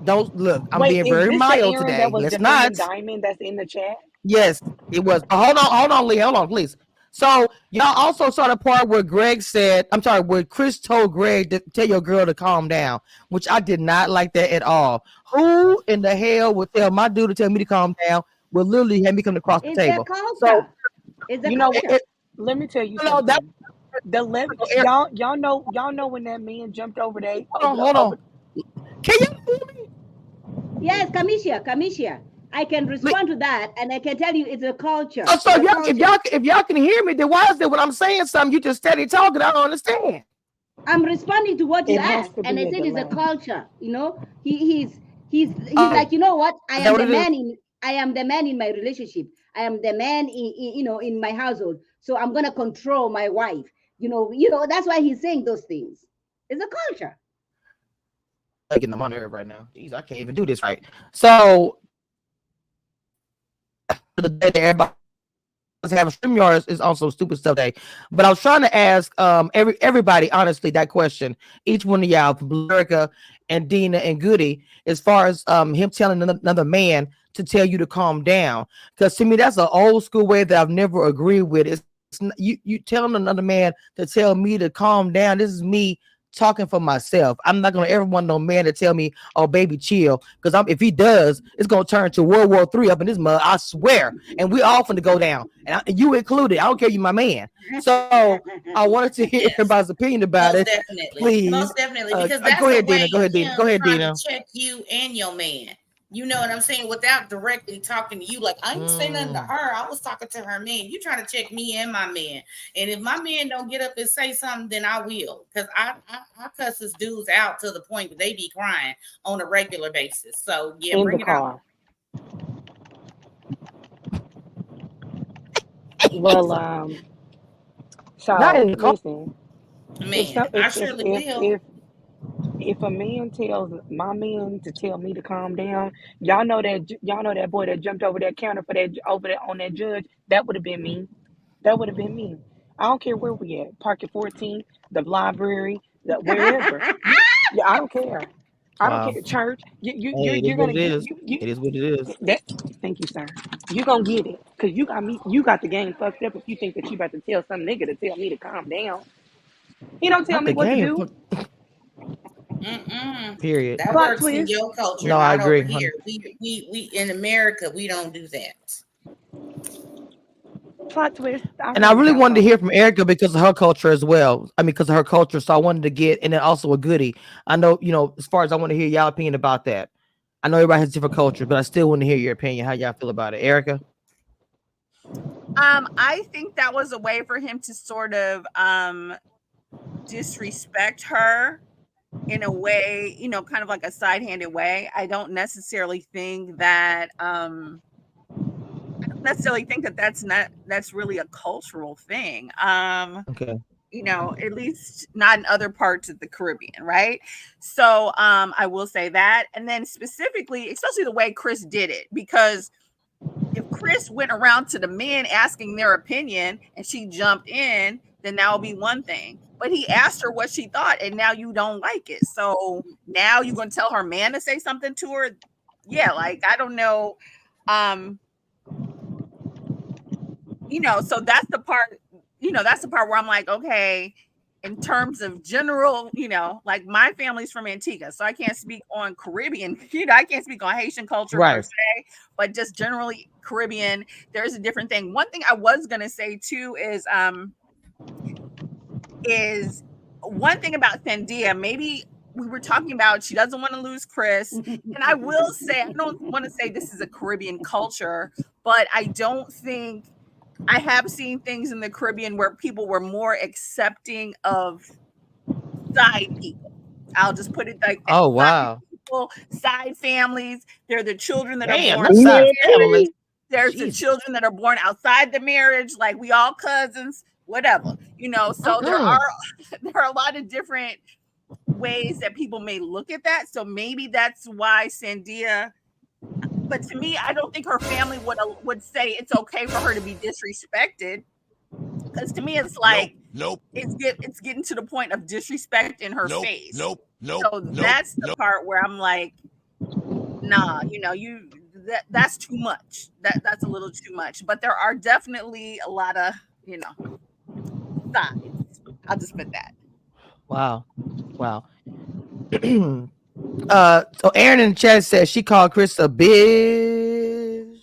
don't look. I'm Wait, being is very this the mild Aaron that today. was Let's not. defending Diamond that's in the chat? Yes, it was. But hold on, Lee. Hold on, please. So y'all also saw the part where Greg said, I'm sorry, where Chris told Greg to tell your girl to calm down, which I did not like that at all. Who in the hell would tell my dude to tell me to calm down? Will literally have me come across the It's the table. So culture. It's the You know, culture. let me tell you no, that something. The level, Eric, y'all know when that man jumped over there hold on. over. Can you hear me? Yes, Kamisha. I can respond to that, and I can tell you it's a culture. Oh, so It's a culture. if y'all can hear me, then why is it when I'm saying something you just steady talking? I don't understand. I'm responding to what you It has asked, to and I be a said it's a delay. culture. He's Oh, like, you know what? is that what it is? I am the man in my relationship. I am the man in my household. So I'm gonna control my wife. That's why he's saying those things. It's a culture. Getting them on nerve right now. Jeez, I can't even do this right. So the day that everybody have a StreamYard is also stupid stuff day. But I was trying to ask everybody honestly that question. Each one of y'all, Erica and Dina and Goody, as far as him telling another man to tell you to calm down. Because to me, that's an old school way that I've never agreed with. You telling another man to tell me to calm down. This is me talking for myself. I'm not gonna ever want no man to tell me, "Oh, baby, chill," because if he does, it's gonna turn to World War III up in this mud. I swear, and we all finna go down, and you included. I don't care, you my man. So I wanted to hear Yes. everybody's opinion about it. Please, Most definitely, because go that's the ahead, way Dina. Go of ahead, Dina. Go him ahead, trying to Dina. check you and your man. You know what I'm saying? Without directly talking to you. Like, I ain't saying nothing to her. I was talking to her man. You trying to check me and my man. And if my man don't get up and say something, then I will. Because I cuss this dudes out to the point that they be crying on a regular basis. So yeah, In the bring it on. car. Well, Not so in the car. listen, if Man, so, I surely will. if a man tells my man to tell me to calm down, y'all know that boy that jumped over that counter for that over there on that judge. That would have been me. That would have been me. I don't care where we at. Park at 14, the library, wherever. Yeah, I don't care. I don't Wow. care. Church, Hey, it is you're what gonna it get is. It is what it is. that. Thank you, sir. You gonna get it because you got me. You got the game fucked up. If you think that you about to tell some nigga to tell me to calm down, he don't tell Not me the what to game. do. Period. That Plot works in twist. your culture, No, I not over agree. here. We in America, we don't do that. Plot twist. I And I really really don't wanted to hear though. from Erica because of her culture as well. I mean, because of her culture. So I wanted to get, and then also a Goody. I know, as far as I want to hear y'all opinion about that. I know everybody has different cultures, but I still want to hear your opinion. How y'all feel about it, Erica? I think that was a way for him to sort of disrespect her in a way, kind of like a side-handed way. I don't necessarily think that that's really a cultural thing. Okay. At least not in other parts of the Caribbean, right? So I will say that. And then specifically, especially the way Chris did it, because if Chris went around to the men asking their opinion and she jumped in, then that would be one thing. But he asked her what she thought, and now you don't like it. So now you're gonna tell her man to say something to her. Yeah, like I don't know. Um, so that's the part where I'm like, okay, in terms of general, like my family's from Antigua, so I can't speak on Caribbean, I can't speak on Haitian culture per Right. se, but just generally Caribbean, there's a different thing. One thing I was gonna say too is one thing about Sandia, maybe we were talking about she doesn't want to lose Chris. And I will say, I don't want to say this is a Caribbean culture, but I don't think I have seen things in the Caribbean where people were more accepting of side people. I'll just put it like that. Oh Side wow. people, side families. They're the children that are Damn, born. that's side family. Really? There's the Jesus. children that are born outside the marriage, like we all cousins, whatever. So there are a lot of different ways that people may look at that. So maybe that's why Sandia. But to me, I don't think her family would say it's okay for her to be disrespected. Because to me, it's like it's getting to the point of disrespect in her face. So that's the part where I'm like, nah, that's too much. That's a little too much. But there are definitely a lot of sides. I'll just put that. Wow. Wow. So Aaron in the chat says she called Chris a bitch.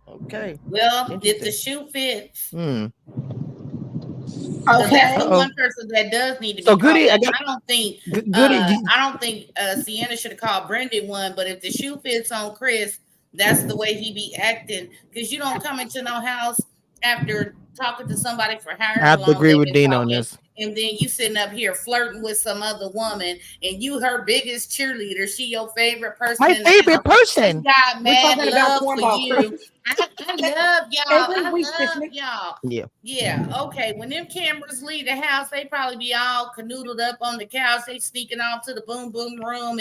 Okay. Well, if the Interesting. shoe fits, Hmm. because that's the Uh-oh. one person that does need to So be called. Goody, I don't think Goody. Sienna should have called Brendan one, but if the shoe fits on Chris, that's the way he be acting. Because you don't come into no house after talking to somebody for I however have to long agree they've with been Dean on talking, this. and then you sitting up here flirting with some other woman, and you her biggest cheerleader, she your favorite person My in the favorite house. She person. got We're mad talking about love for cornball you. Christmas I love y'all. every I week, love Tiffany. y'all. Yeah. Yeah, okay. When them cameras leave the house, they probably be all canoodled up on the couch. They sneaking off to the boom boom room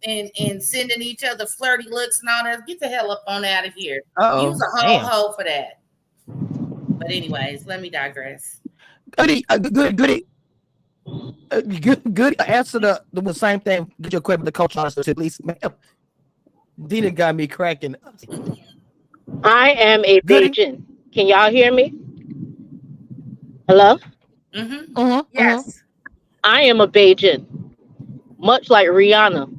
and sending each other flirty looks and all that. Get the hell up on out of here. Use a whole Damn. hoe for that. But anyways, let me digress. Goody, goody. Good. Answer the same thing. Get your equipment, the coach answer to please, ma'am. Dina got me cracking. I am a Goody. Bajan. Can y'all hear me? Hello? Mm-hmm. Yes. I am a Bajan, much like Rihanna.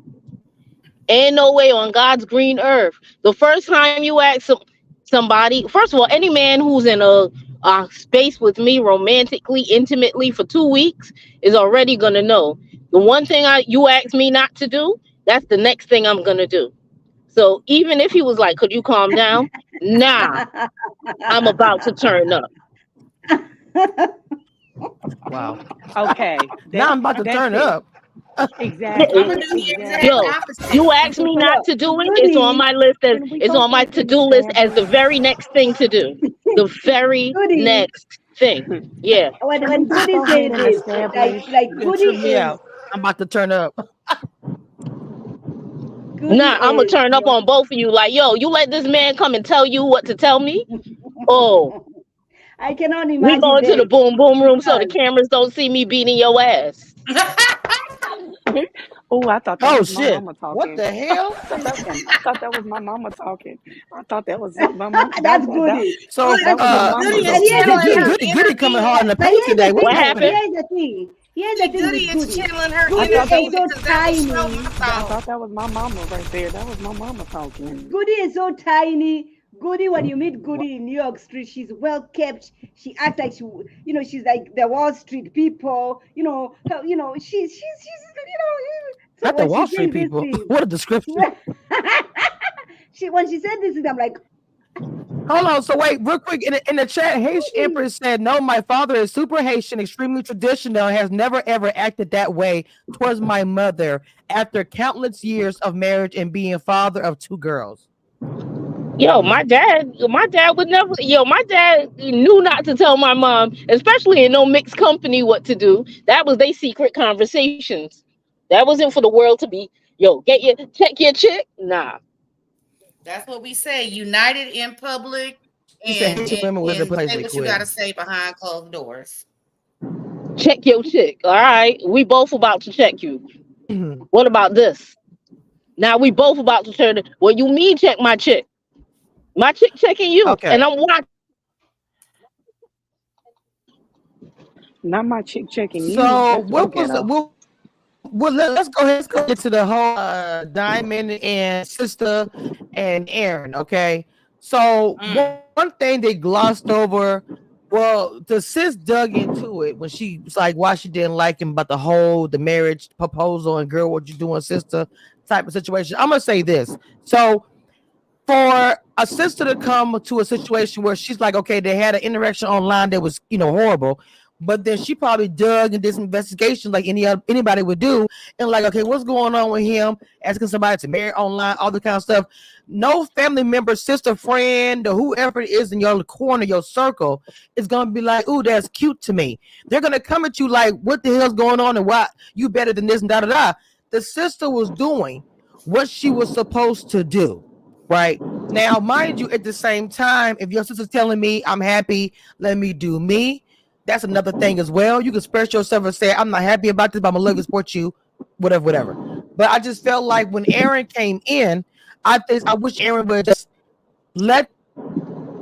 Ain't no way on God's green earth. The first time you ask somebody, first of all, any man who's in a space with me romantically, intimately for 2 weeks is already gonna know. The one thing you ask me not to do, that's the next thing I'm gonna do. So even if he was like, "Could you calm down?" Nah, I'm about to turn up. Wow. Okay, Now I'm about to that's turn it. up. Exactly. I'm gonna do the exact Yo, opposite. you ask me not to do it, it's on Goody, my list as Can we it's go on my back and to-do list as the establish? very next thing to do. The very Goody. next thing. Yeah. Can we When just Goody go ahead said and this, establish like That Goody tripped me is out. I'm about to turn up. Goody Nah, I'm gonna is turn up your. on both of you. Like, yo, you let this man come and tell you what to tell me? Oh, I cannot we imagine going to the that boom boom room so the because cameras don't see me beating your ass. Oh, I thought that Oh was my shit. mama What talking. the hell? I thought that was my mama talking. I thought that was my mom. that's Goody. So That That's was my Goody. mama Goody And is talking. channeling her Goody inner coming demon. hard in the but paint here's the today. What thing What though. happened? happened? Here's the thing Goody with is Goody. channeling her I Goody inner thought that is was demon so because that was so tiny. my I thought. thought that was my mama right there. That was my mama talking. Goody is so tiny. Goody, when you meet Goody in New York Street, she's well kept. She acts like she's like the Wall Street people. So Not the when Wall she Street says this people. thing, What a description. when she said this thing, I'm like, Hold on. So wait, real quick. In the chat, Haitian Goody. Empress said, "No, my father is super Haitian, extremely traditional, has never ever acted that way towards my mother after countless years of marriage and being father of 2 girls." Yo, my dad would never. Yo, my dad knew not to tell my mom, especially in no mixed company, what to do. That was they secret conversations. That wasn't for the world to be. Yo, check your chick. Nah, That's what we say. United in public She said and Haitian and, women was the and place say they what you quit. gotta say behind closed doors. check your chick. All right, we both about to check you. What about this? Now we both about to turn it. What you mean check my chick? My chick checking you, Okay. and I'm watching. Not my chick checking you. So That's real what was it? ghetto. Well, let's go ahead. Let's go into the whole Diamond and sister and Aaron. Okay. So Mm. one thing they glossed over. Well, the sis dug into it when she was like, why she didn't like him about the marriage proposal and girl, what you doing, sister type of situation. I'm gonna say this. So for a sister to come to a situation where she's like, okay, they had an interaction online that was, horrible, but then she probably dug in this investigation like anybody would do, and like, okay, what's going on with him? Asking somebody to marry online, all the kind of stuff. No family member, sister, friend, or whoever it is in your corner, your circle, is gonna be like, ooh, that's cute to me. They're gonna come at you like, what the hell's going on, and why you better than this and da da da. The sister was doing what she was supposed to do. Right now, mind you, at the same time, if your sister's telling me I'm happy, let me do me. That's another thing as well. You can express yourself and say, I'm not happy about this, but I'm gonna love and support you, whatever. But I just felt like when Aaron came in, I wish Aaron would just let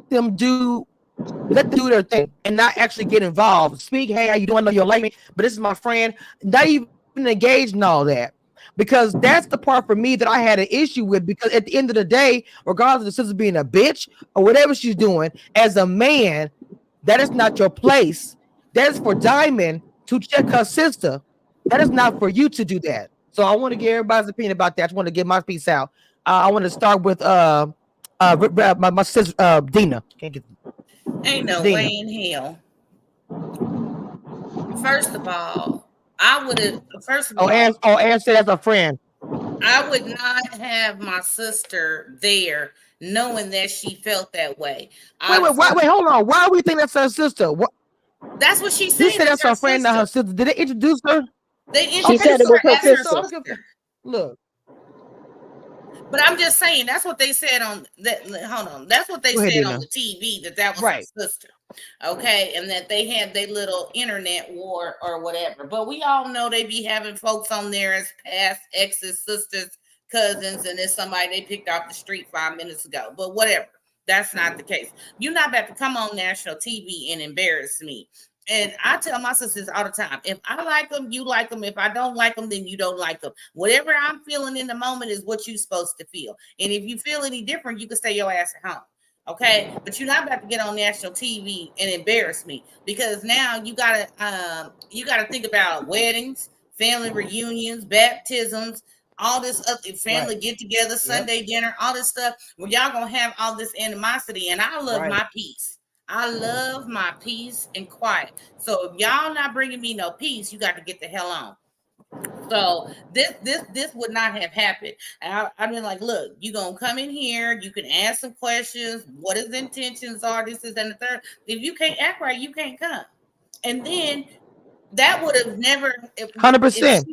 them do their thing and not actually get involved. Speak, hey, how you doing? I know you don't like me, but this is my friend. Not even engaged in all that. Because that's the part for me that I had an issue with. Because at the end of the day, regardless of the sister being a bitch or whatever she's doing, as a man, that is not your place. That is for Diamond to check her sister. That is not for you to do that. So I want to get everybody's opinion about that. I just want to get my piece out. I want to start with my sister Dina. Can't get Ain't no Dina. way in hell. First of all, I would have. First of all, Ann said as a friend. I would not have my sister there, knowing that she felt that way. Wait, hold on. Why do we think that's her sister? That's what she said. You said that's her friend, not her sister. Did they introduce her? They She said it was her sister. Look. But I'm just saying that's what they said on that. Hold on, that's what they said on the TV that was her sister. Okay, and that they had their little internet war or whatever. But we all know they be having folks on there as past exes, sisters, cousins, and it's somebody they picked off the street 5 minutes ago. But whatever, that's not the case. You're not about to come on national TV and embarrass me. And I tell my sisters all the time, if I like them, you like them. If I don't like them, then you don't like them. Whatever I'm feeling in the moment is what you're supposed to feel. And if you feel any different, you can stay your ass at home. Okay, but you're not about to get on national TV and embarrass me, because now you gotta think about weddings, family reunions, baptisms, all this other family get together, Sunday dinner, all this stuff where y'all gonna have all this animosity. And I love my peace. I love my peace and quiet. So if y'all not bringing me no peace, you got to get the hell on. So this would not have happened. I've been like, look, you gonna come in here, you can ask some questions, what his intentions are, this is and the third. If you can't act right, you can't come. And then that would have never 100%.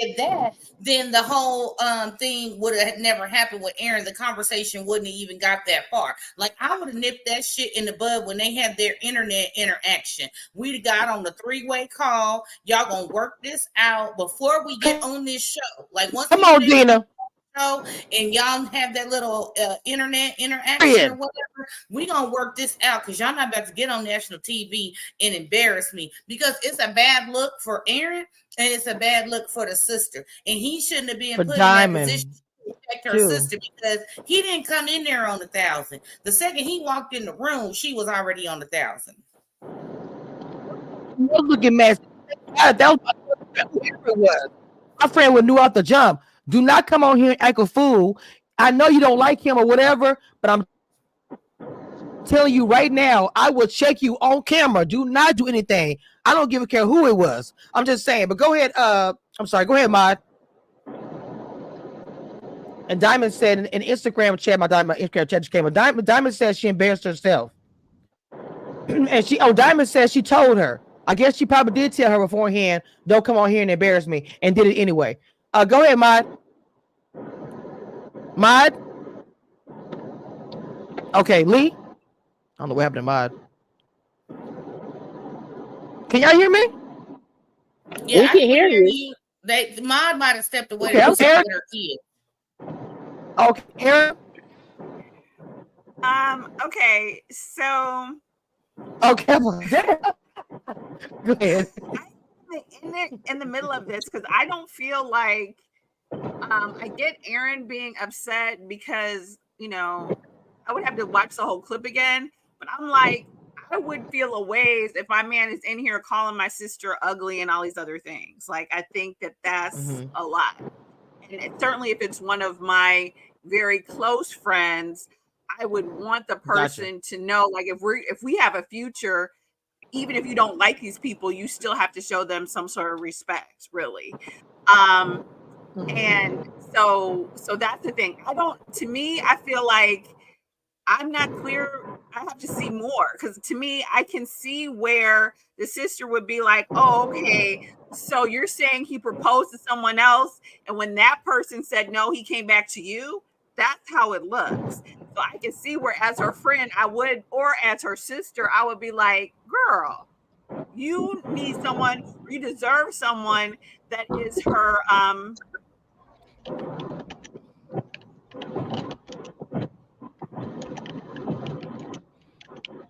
If that, then the whole thing would have never happened with Aaron. The conversation wouldn't have even got that far. Like, I would have nipped that shit in the bud when they had their internet interaction. We'd got on the 3-way call. Y'all gonna work this out before we get on this show. Like, once come on, Dina. Show and y'all have that little internet interaction or whatever, we gonna work this out, because y'all not about to get on national TV and embarrass me, because it's a bad look for Aaron and it's a bad look for the sister, and he shouldn't have been put in that position to protect her sister, because he didn't come in there on 1,000. The second he walked in the room, she was already on 1,000. Look at mess. That was my friend knew out the jump. Do not come on here and act a fool. I know you don't like him or whatever, but I'm telling you right now, I will check you on camera. Do not do anything. I don't give a care who it was. I'm just saying. But go ahead. I'm sorry. Go ahead, Mod. And Diamond said in Instagram chat, my Instagram chat just came up. Diamond says she embarrassed herself. And Diamond says she told her. I guess she probably did tell her beforehand, don't come on here and embarrass me, and did it anyway. Go ahead, Mod. Mod? Okay, Lee? I don't know what happened to Mod. Can y'all hear me? Yeah, we can hear you. Mod might have stepped away with her kid. Okay, Aaron? Okay, so... Okay, go ahead. In the middle of this, because I don't feel like I get Aaron being upset because, I would have to watch the whole clip again, but I'm like, I would feel a ways if my man is in here calling my sister ugly and all these other things. Like, I think that's a lot. And certainly if it's one of my very close friends, I would want the person to know, like, if we have a future, even if you don't like these people, you still have to show them some sort of respect, really. And so that's the thing. To me, I feel like I'm not clear. I have to see more, because to me, I can see where the sister would be like, oh, okay, so you're saying he proposed to someone else, and when that person said no, he came back to you. That's how it looks. So I can see where, as her friend, I would, or as her sister, I would be like, girl, you need someone, you deserve someone that is her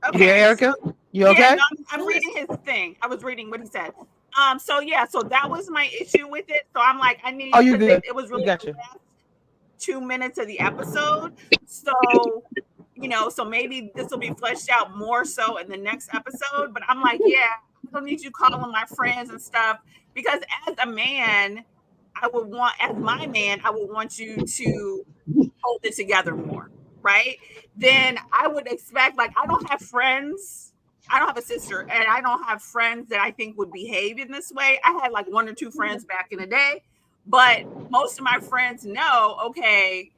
Okay, yeah, Erica, you okay? Yeah, no, I'm reading his thing. I was reading what he said. So that was my issue with it. So I'm like, I need. Oh, you good? It was really the last 2 minutes of the episode. So, so maybe this will be fleshed out more so in the next episode. But I'm like, yeah, I don't need you calling my friends and stuff, because as a man, as my man, I would want you to hold it together more, right? Then I would expect, like, I don't have friends I don't have a sister, and I don't have friends that I think would behave in this way. I had like 1 or 2 friends back in the day, but most of my friends know, okay,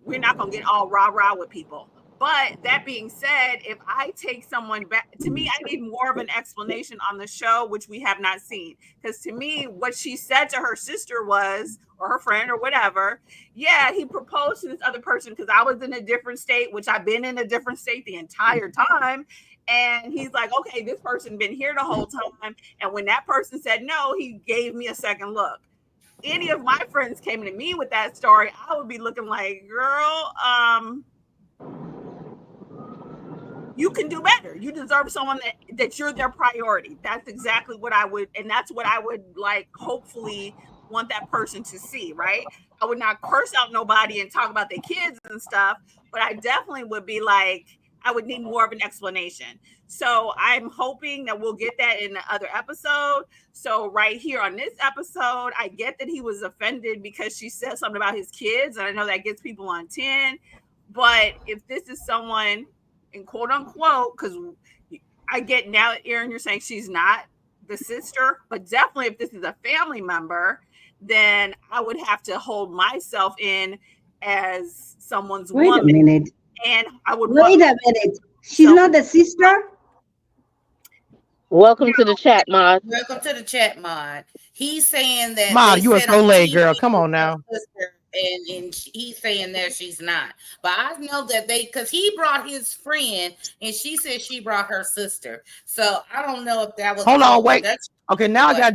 we're not going to get all rah-rah with people. But that being said, if I take someone back, to me, I need more of an explanation on the show, which we have not seen. Because to me, what she said to her sister was, or her friend or whatever, yeah, he proposed to this other person because I was in a different state, which I've been in a different state the entire time. And he's like, okay, this person been here the whole time. And when that person said no, he gave me a second look. Any of my friends came to me with that story, I would be looking like, girl, you can do better. You deserve someone that you're their priority. That's exactly what I would, and that's what I would like, hopefully want that person to see, right? I would not curse out nobody and talk about their kids and stuff, but I definitely would be like, I would need more of an explanation. So I'm hoping that we'll get that in the other episode. So right here on this episode, I get that he was offended because she said something about his kids, and I know that gets people on 10. But if this is someone, in quote unquote, because I get now, Aaron, you're saying she's not the sister, but definitely if this is a family member, then I would have to hold myself in as someone's Wait woman. a minute. And I would wait a minute. She's not the sister? Welcome to the chat, Mod. Welcome to the chat, Mod. He's saying that Mod, you are said so on late, TV girl. Come on now. And he's saying that she's not. But I know that because he brought his friend and she said she brought her sister. So I don't know if that was. Hold on, wait. Okay, now I have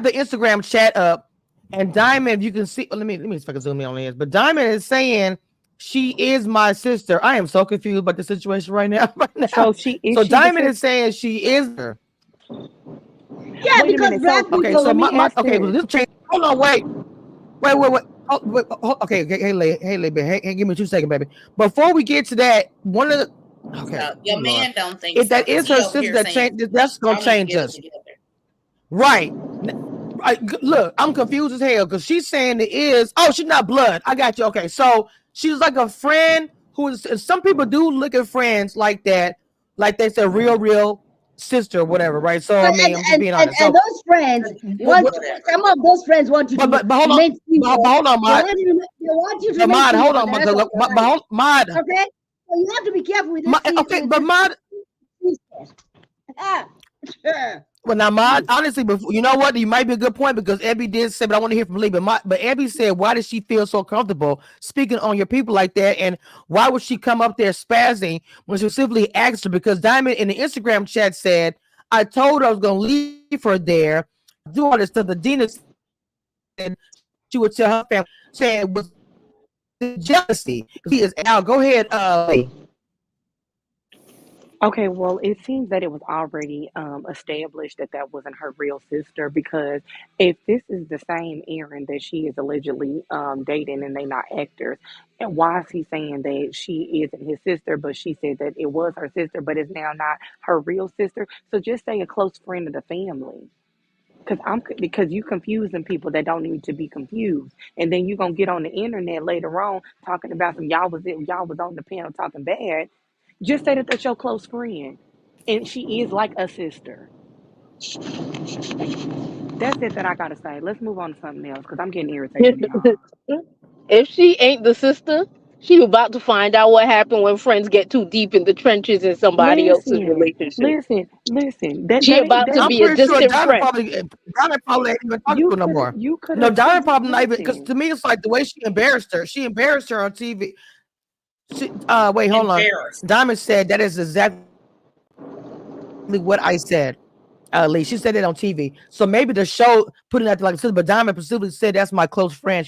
the Instagram chat up, and Diamond, you can see. Let me see if I can zoom in on this. But Diamond is saying she is my sister. I am so confused about the situation right now. So she is. So Diamond is saying she is her. Yeah, Wait a because minute, black so- people. Okay, so let me ask okay, this. well, this change. Hold on, wait. Okay, hey, give me 2 seconds, baby. Before we get to that, one of the your man don't think if so, that is her sister, that change that's gonna change us. Right. Look, I'm confused as hell because she's saying it is. Oh, she's not blood. I got you. Okay, so she's like a friend who is. Some people do look at friends like that, like they say real sister or whatever, right? So I mean, I'm just being honest. And those friends some of those friends want you to but hold on, hold on, Mod. They want you to Mod, hold on, Mod. Okay, so you have to be careful with this. Okay, but Mod. Well, now, Mod, honestly, you know what? You might be a good point because Abby did say, but I want to hear from Lee. But Abby said, why does she feel so comfortable speaking on your people like that? And why would she come up there spazzing when she simply asked her? Because Diamond in the Instagram chat said, I told her I was going to leave her there, do all this stuff. The Dina said she would tell her family, saying it was jealousy. He is out. Go ahead, Lee. Okay, well, it seems that it was already established that that wasn't her real sister, because if this is the same Aaron that she is allegedly dating and they not actors, and why is he saying that she isn't his sister, but she said that it was her sister, but it's now not her real sister? So just say a close friend of the family. Because you confusing people that don't need to be confused, and then you're gonna get on the internet later on talking about some y'all was on the panel talking bad. Just say that that's your close friend, and she is like a sister. That's it that I gotta say. Let's move on to something else because I'm getting irritated, y'all. If she ain't the sister, she about to find out what happened when friends get too deep in the trenches in somebody else's relationship. Listen. She about to I'm be a pretty sure distant Diamond friend. probably ain't even talking to her no more. You could No, have Diamond probably not even, because listen. to me it's like the way she embarrassed her. She embarrassed her on TV. Wait, hold on. Diamond said that is exactly what I said. Lee, she said it on TV. So maybe the show putting that like, but Diamond specifically said that's my close friend.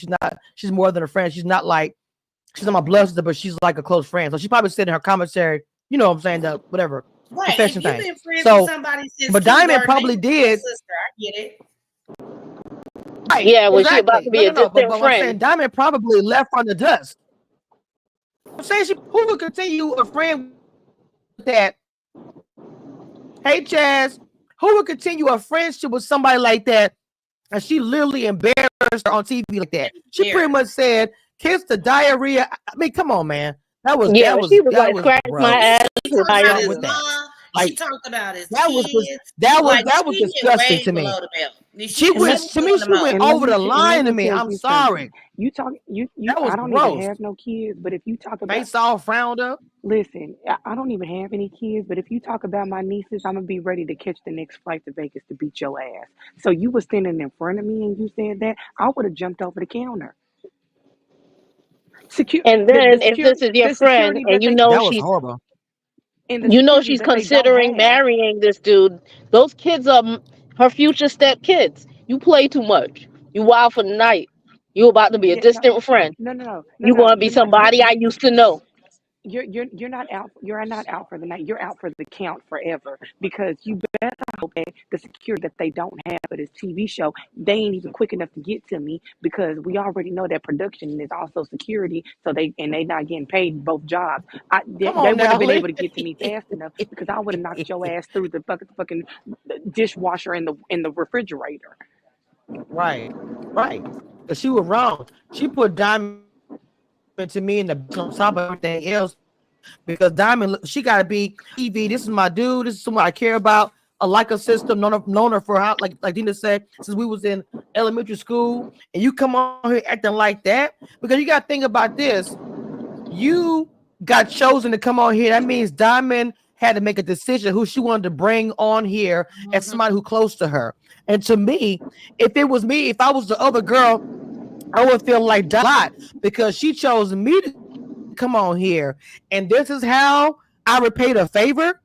She's more than a friend. She's not my blood sister, but she's like a close friend. So she probably said in her commentary, you know what I'm saying, the whatever confession thing. Been friends with somebody since but Diamond probably did. Sister, I get it. Right, yeah, when she about to be a distant but friend. I'm saying Diamond probably left on the dust. I'm saying who would continue a friend with that? Hey, Chaz, who would continue a friendship with somebody like that? And she literally embarrassed her on TV like that. She pretty much said, kiss the diarrhea. I mean, come on, man. Yeah, she was like, scratch my gross. ass She with talked about his with that. mom. Like She talked about his that was kids. that was Like that was she went disgusting way to me. below the belt. She She went was to me. doing the She went most. over the line to let me. I'm you something. sorry. You talk you That was I don't even gross. have no kids, but if you talk about Face all frowned up. listen, I don't even have any kids, but if you talk about my nieces, I'm gonna be ready to catch the next flight to Vegas to beat your ass. So you were standing in front of me and you said that, I would have jumped over the counter. And then if this is your The friend security and that they That was horrible. and the you know security she's that they don't considering have. marrying this dude, those kids are her future step kids. You play too much. You wild for the night. You about to be a Yeah, distant friend. You gonna be You're not. somebody I used to know. You're not out. You're not out for the night. You're out for the count forever because you better hope that the security that they don't have for this TV show, they ain't even quick enough to get to me because we already know that production is also security. So they not getting paid both jobs. They Come on would have now, been Lee. able to get to me fast enough because I would have knocked your ass through the fucking dishwasher in the refrigerator. Right, right. Because she was wrong. She put Diamond to me in the on top of everything else. Because Diamond, she got to be TV. This is my dude. This is someone I care about. I like a system. Known her for how, like Dina said, since we was in elementary school. And you come on here acting like that because you got to think about this. You got chosen to come on here. That means Diamond had to make a decision who she wanted to bring on here as somebody who close to her. And to me, if it was me, if I was the other girl, I would feel like a lot because she chose me to come on here. And this is how I repaid a favor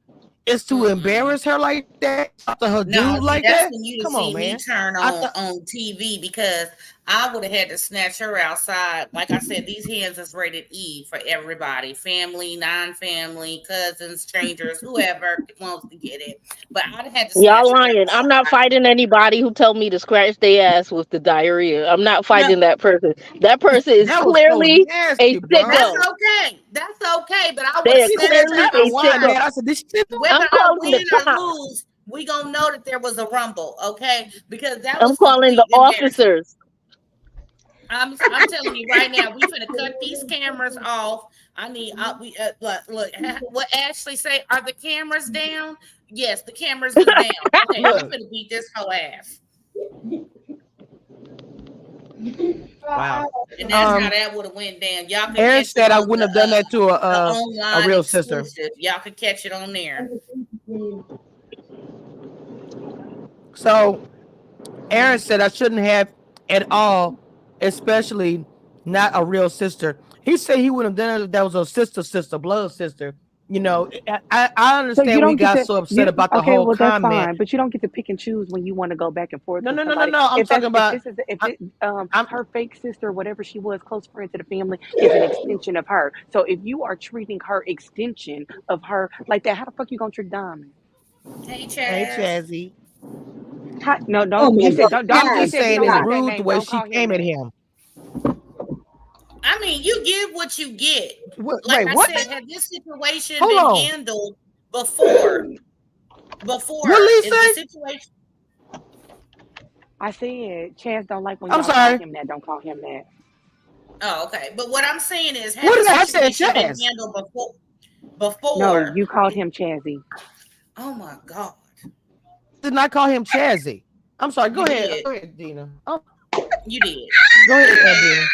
is to embarrass her like that, talk to her No, dude see, like that's that. when you'd have Come on, seen me man. turn I thought on TV because I would have had to snatch her outside. Like I said, these hands is rated E for everybody, family, non-family, cousins, strangers, whoever wants to get it. But I'd have had to Y'all snatch her lying. I'm not outside. fighting anybody who tell me to scratch their ass with the diarrhea. I'm not No, fighting that person. That person is that was so clearly a nasty, bro. that's sicko. okay. That's okay. But I would They have are She said snatched that. clearly her I a wondered outside. sicko. that. I said, did she say that? Whether I'm I calling the win or cops. lose, we gonna know that there was a rumble, okay? Because that I'm was calling the complete embarrassment. officers. I'm telling you right now, we finna cut these cameras off. I need look what Ashley say. Are the cameras down? Yes, the cameras is down. Okay, we Look, finna beat this whole ass, wow. and that's how that would have went down. Y'all can Aaron catch it said I on wouldn't have done that to the a online real sister. exclusive. Y'all can catch it on there. So Aaron said I shouldn't have at all, especially not a real sister. He said he wouldn't have done it if that was a sister, blood sister. You know, I So you understand we don't get got to so upset you about the okay, whole well that's comment. fine, but you don't get to pick and choose when you want to go back and forth No, with no, no, no, somebody. no. I'm talking If about. this is if I'm, it I'm her fake sister, whatever she was, close friend to the family, is an extension of her. So if you are treating her extension of her like that, how the fuck you gonna treat Diamond? Hey, hey Chaz. Chazzy. No, Oh don't my you say God, I'm don't just Chaz, if he saying don't it's use Chaz. that rude the name, way don't she call him came at that. him. I mean, you get what you get. Like Wait, I what? said, had this situation Hold been on. handled before, What Lee if the say? situation, I said Chaz don't like when I'm y'all call sorry. him that. Don't call him that. oh, okay. But what I'm saying is, had What the did I say? situation been Chaz. handled No, before, you called him Chazzy. oh my God, Did not call him Chazzy. I'm sorry. you did, Go ahead, Dina. Oh, you did. go ahead, Dina.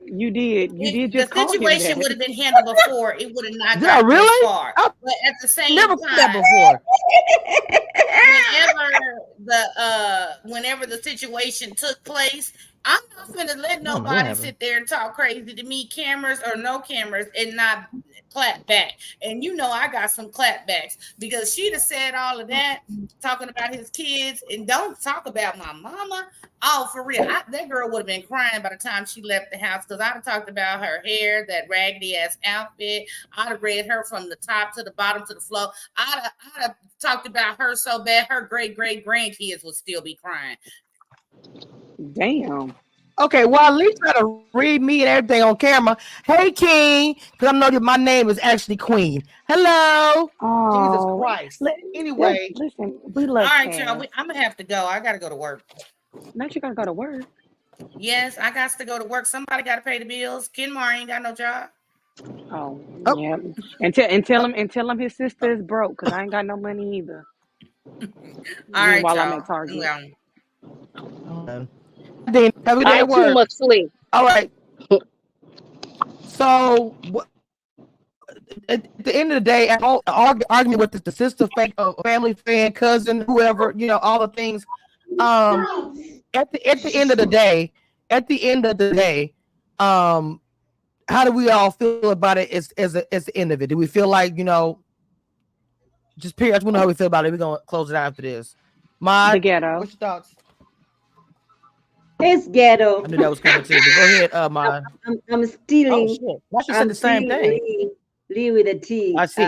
You did. You If did the just call him situation that. would have been handled before, it would have not Did I got this really? far. I But at the same never did that time, before. whenever the situation took place, I'm not gonna let I don't know what nobody happened. sit there and talk crazy to me, cameras or no cameras, and not clap back. And you know I got some clapbacks because she'd have said all of that, talking about his kids, and don't talk about my mama. Oh, for real. That girl would have been crying by the time she left the house because I'd have talked about her hair, that raggedy ass outfit. I'd have read her from the top to the bottom to the floor. I'd have talked about her so bad her great grandkids would still be crying. Damn. Okay, well, at least try to read me and everything on camera. Hey, King, because I know that my name is actually Queen. Hello. Jesus Oh, Christ. Anyway, listen. We All love right, y'all. Chaz. I'm gonna have to go. I gotta go to work. Not you gotta go to work. Yes, I got to go to work. Somebody got to pay the bills. Kenmar ain't got no job. Oh, Oh, yeah. And tell him his sister is broke because I ain't got no money either. All right, Meanwhile, I'm y'all. at Target. Well, Dean, have a good All day at right, too work. much sleep. All right. So at the end of the day, arguing with the sister, fake, family friend, cousin, whoever, all the things. At the end of the day, how do we all feel about it as the end of it? Do we feel like, just period? I just want to know how we feel about it. We're gonna close it out after this. The Mod, ghetto. what's your thoughts? It's ghetto. I knew that was coming too, but go ahead, Mod. I'm Oh stealing. shit! Why she said I'm the same stealing thing? Lee with a T I see.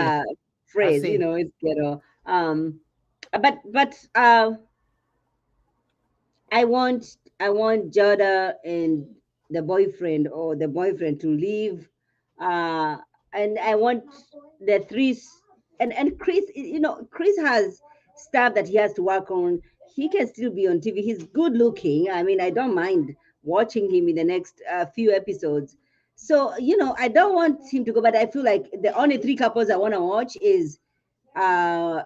phrase. see. It's ghetto. But I want Jada and the boyfriend to leave, and I want the three and Chris. Chris has stuff that he has to work on. He can still be on TV. He's good looking. I mean, I don't mind watching him in the next few episodes. So I don't want him to go, but I feel like the only three couples I want to watch is uh,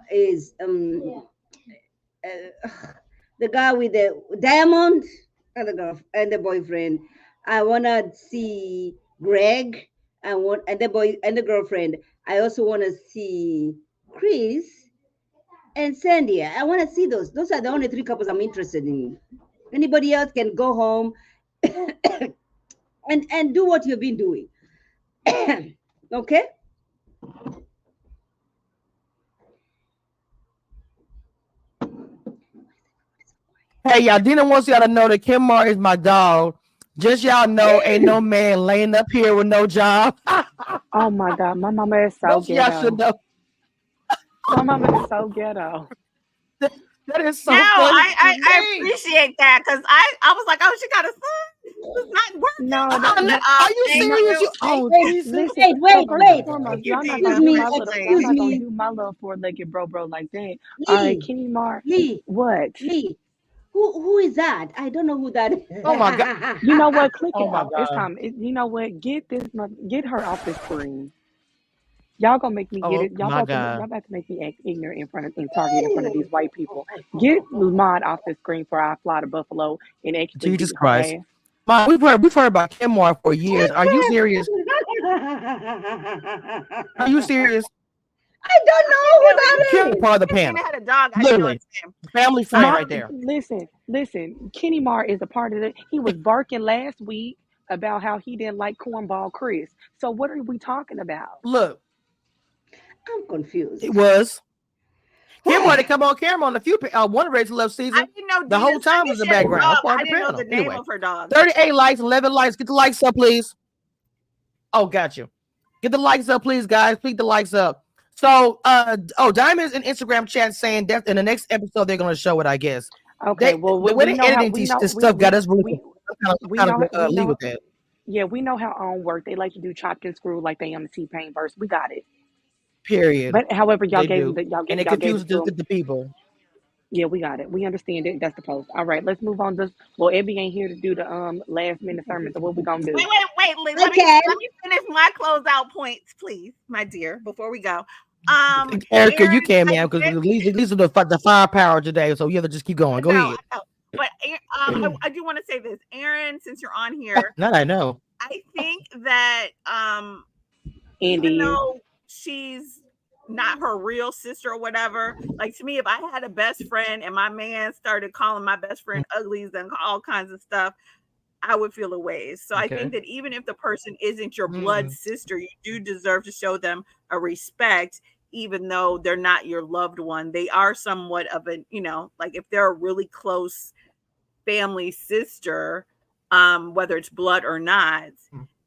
the guy with the diamond and the girl and the boyfriend. I wanna see Greg. And the boy and the girlfriend. I also wanna see Chris and Sandy. I wanna see those. Those are the only three couples I'm interested in. Anybody else can go home and do what you've been doing. Okay? Hey, y'all, Dina wants y'all to know that Kim Mar is my dog. Just y'all know, ain't no man laying up here with no job. Oh my God, my mama is so Most of y'all should ghetto. know. My mama is so ghetto. That is so No, funny to I me. appreciate that because I was like, oh, she got a son. It's not working. No, Are you Thank serious? you. Oh, Wait, Jesus. listen. wait, First and wait. foremost, You y'all not Dina. gonna Excuse do me, my little. Y'all excuse not gonna me, do my little four-legged bro like that. All right, Lee, Kenny Mark. Lee, What? Lee. Who is that? I don't know who that is. Oh my God. You know what? Click Oh it my out. It's God. time. You know what? Get her off the screen. Y'all gonna make me get Oh it. my Y'all God. about to make me act ignorant in Target in front of these white people. Get Lamont off the screen for I fly to Buffalo and actually Jesus beat her Christ. ass. Mom, we've heard about Kim Moore for years. Are you serious? Are you serious? I don't know who Kim that is. part of the If Dina panel. had a dog, I know Literally. it's him. Family I friend My right know. there. listen. Kenny Marr is a part of it. He was barking last week about how he didn't like cornball Chris. So what are we talking about? Look, I'm it confused. was. Kim Moore to come on camera on a few one race love I season. didn't know The whole Dina's. I time knew was in she the had a background. dog. Part I of the didn't know the panel. name Anyway. of her dog. 38 likes, 11 likes. Get the likes up, please. Oh, got you. Get the likes up, please, guys. Please the likes up. So, Diamond's in Instagram chat saying that in the next episode they're gonna show it. I guess Okay, well the way we they know how editing this stuff got us really. I'm we kind know of leave with that. yeah, we know how on work. They like to do chopped and screw like they on the T-Pain verse. We got it. Period. But however, They do, and it y'all gave confuses it to them. the people. Yeah, we got it. We understand it. That's the post. All right, let's move on. Well, Ebby ain't here to do the last minute sermon. So what we gonna do? Wait. I can. Let me finish my closeout points, please, my dear, before we go. Erica, Aaron, you can, I man, because did these are the firepower today. So you have to just keep going. Go no, ahead. I know. But I do want to say this, Aaron, since you're on here, Not I know. I think that even Andy is. though she's not her real sister or whatever, like to me, if I had a best friend and my man started calling my best friend uglies and all kinds of stuff, I would feel a ways. So I think that even if the person isn't your blood sister, you do deserve to show them a respect, even though they're not your loved one. They are somewhat of an, like if they're a really close family sister, whether it's blood or not,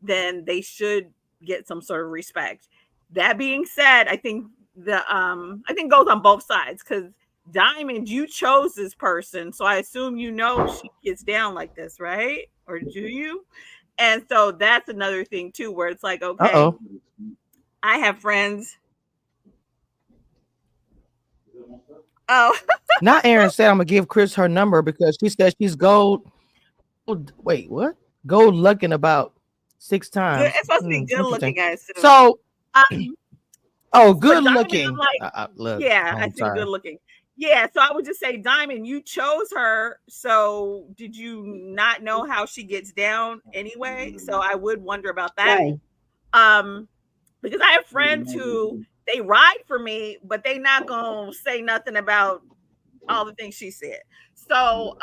then they should get some sort of respect. That being said, I think it goes on both sides because Diamond, you chose this person, so I assume she gets down like this, right? Or do you? And so that's another thing too, where it's like, okay, I have friends. Oh, Now Aaron said I'm gonna give Chris her number because she said she's gold. Wait, what? Gold looking about 6 times. It's supposed to be good looking guys too. So, oh, good Diamond, looking. Like, look, yeah, I think good looking. Yeah, so I would just say, Diamond, you chose her. So did you not know how she gets down anyway? So I would wonder about that. Why? Because I have friends who they ride for me, but they not gonna say nothing about all the things she said. So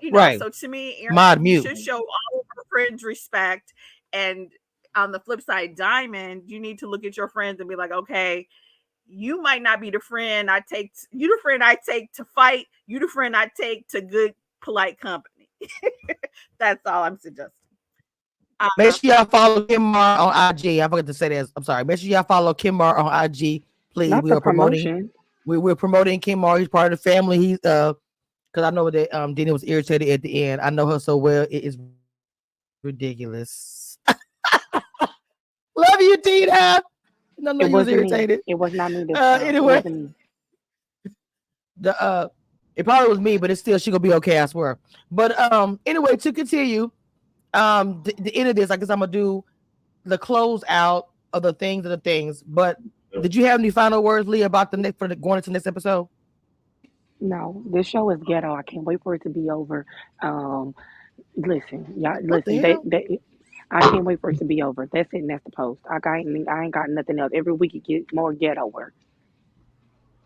you know, right. So to me, Aaron, you should show all of her friends respect. And on the flip side, Diamond, you need to look at your friends and be like, okay, you might not be the friend I take. You the friend I take to fight. You the friend I take to good, polite company. That's all I'm suggesting. Make sure y'all follow Kimar on IG. I forgot to say this. I'm sorry. Make sure y'all follow Kimar on IG, please. Not we the are promoting. promotion. We're promoting Kimar. He's part of the family. He's because I know that Dina was irritated at the end. I know her so well. It is ridiculous. Love you, Dina. No, you was irritated. Me. It was not me. Anyway, it probably was me, but it's still she gonna be okay, I swear. But anyway, to continue, the end of this, I guess I'm gonna do the close out of the things. But did you have any final words, Lee, about the next going into the next episode? No, this show is ghetto. I can't wait for it to be over. Listen, y'all, listen. I can't wait for it to be over. That's it. And that's the post. I ain't got nothing else. Every week it gets more ghetto work.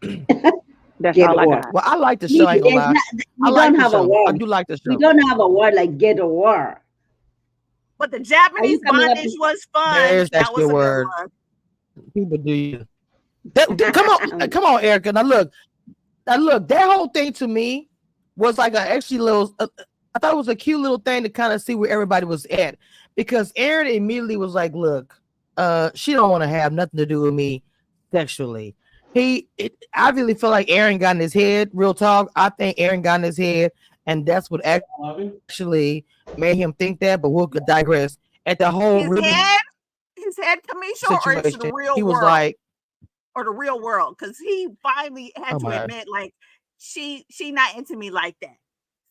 That's all I got. Well, I like the show. I ain't gonna lie. We don't have a word. I do like the show. We don't have a word like ghetto war. But the Japanese bondage was fun. There's that was word. People do you. Come on, Erica. Now look. That whole thing to me was like I thought it was a cute little thing to kind of see where everybody was at, because Aaron immediately was like, "Look, she don't want to have nothing to do with me sexually." I really feel like Aaron got in his head. Real talk. I think Aaron got in his head, and that's what actually made him think that. But we'll digress. At the whole his head, Kamisha, or it's the real world. He was like, or the real world, because he finally had to admit, like, she not into me like that.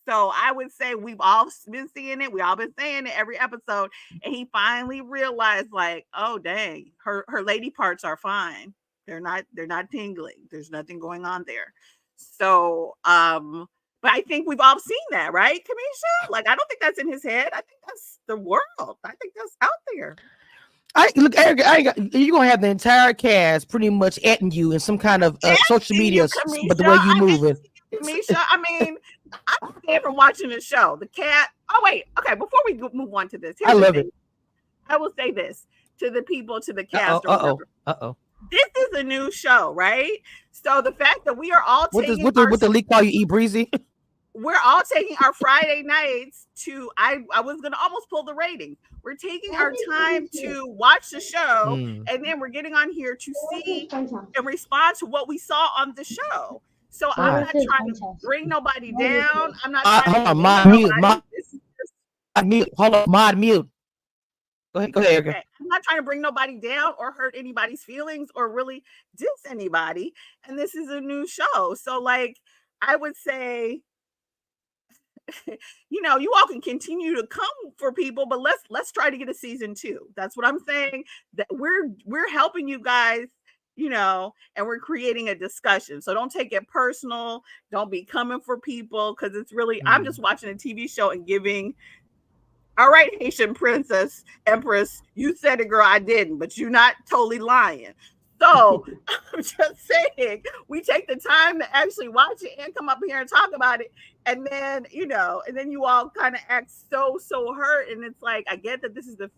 So I would say we've all been seeing it. We all been saying it every episode, and he finally realized, like, oh dang, her lady parts are fine. They're not tingling. There's nothing going on there. So, but I think we've all seen that, right, Kamisha? Like, I don't think that's in his head. I think that's the world. I think that's out there. Look, Eric, you're gonna have the entire cast pretty much atting you in some kind of social media, but the way you moving. Kamisha, I mean, I'm scared from watching the show. The cat. Oh wait, okay. Before we move on to this, I love it. I will say this to the people, to the cast. This is a new show, right? So the fact that we are all taking what the leak call you, E Breezy? We're all taking our Friday nights to. I was gonna almost pull the ratings. We're taking our time to watch the show, and then we're getting on here to see and respond to what we saw on the show. So I'm not trying to bring nobody down. I'm not trying to mod mute. Hold on, mod mute. Go ahead, Erica. Okay. I'm not trying to bring nobody down or hurt anybody's feelings or really diss anybody. And this is a new show. So, like, I would say, you know, you all can continue to come for people, but let's try to get a season 2. That's what I'm saying. That we're helping you guys, you know, and we're creating a discussion. So don't take it personal. Don't be coming for people, because it's really I'm just watching a TV show and giving. All right, Haitian princess, empress, you said it, girl. I didn't, but you're not totally lying. So I'm just saying, we take the time to actually watch it and come up here and talk about it. And then, you know, and then you all kind of act so hurt. And it's like, I get that this is the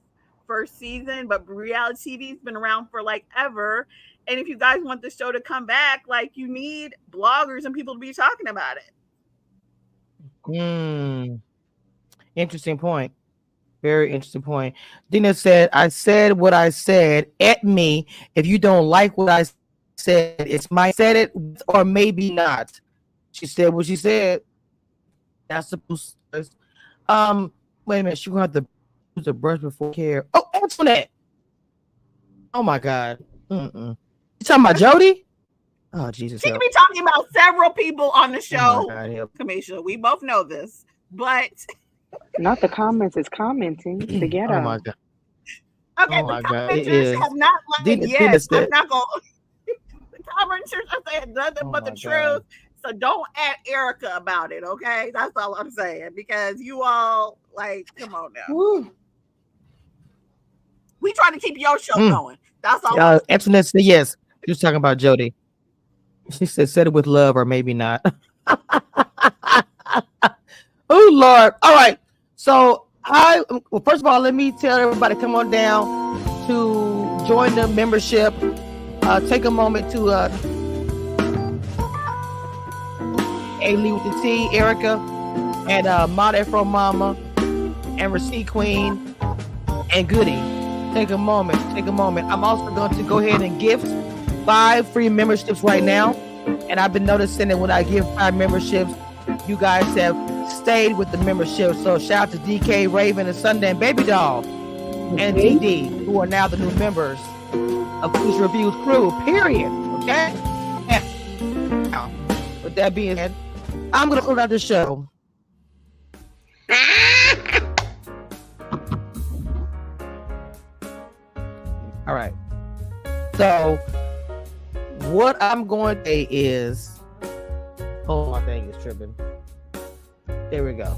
first season, but reality TV's been around for like ever. And if you guys want the show to come back, like, you need bloggers and people to be talking about it. Interesting point. Very interesting point. Dina said, I said what I said. At me. If you don't like what I said, it's my said it or maybe not. She said what she said. That's supposed to. Wait a minute. She's gonna have to use the brush before care. Oh, Antoinette. Oh my God. You talking about Jody? Oh Jesus. She could be talking about several people on the show. Oh Kamisha, we both know this, but not the comments is commenting together. Oh my God. Okay, Oh my the God, it commenters is. have not lied Dina yet. said. I'm not going to. The commenters are saying nothing Oh but the my truth. God. So don't add Erica about it, okay? That's all I'm saying. Because you all, like, come on now. Woo. We trying to keep your show going. That's all. Antoinette said yes. She was talking about Jody. She said it with love or maybe not. Oh Lord. All right. So well, first of all, let me tell everybody, come on down to join the membership. Take a moment to A-Lee with the T, Erica, and Mod Afro Mama, and Receipt Queen, and Goody. Take a moment. I'm also going to go ahead and gift 5 free memberships right now. And I've been noticing that when I give 5 memberships, you guys have stayed with the membership. So shout out to DK, Raven, and Sunday, and Baby Doll, and DD, who are now the new members of Commissioner Reviews crew, period. Okay? Now, with that being said, I'm going to close out the show. All right. So, what I'm going to say is, oh, my thing is tripping. There we go.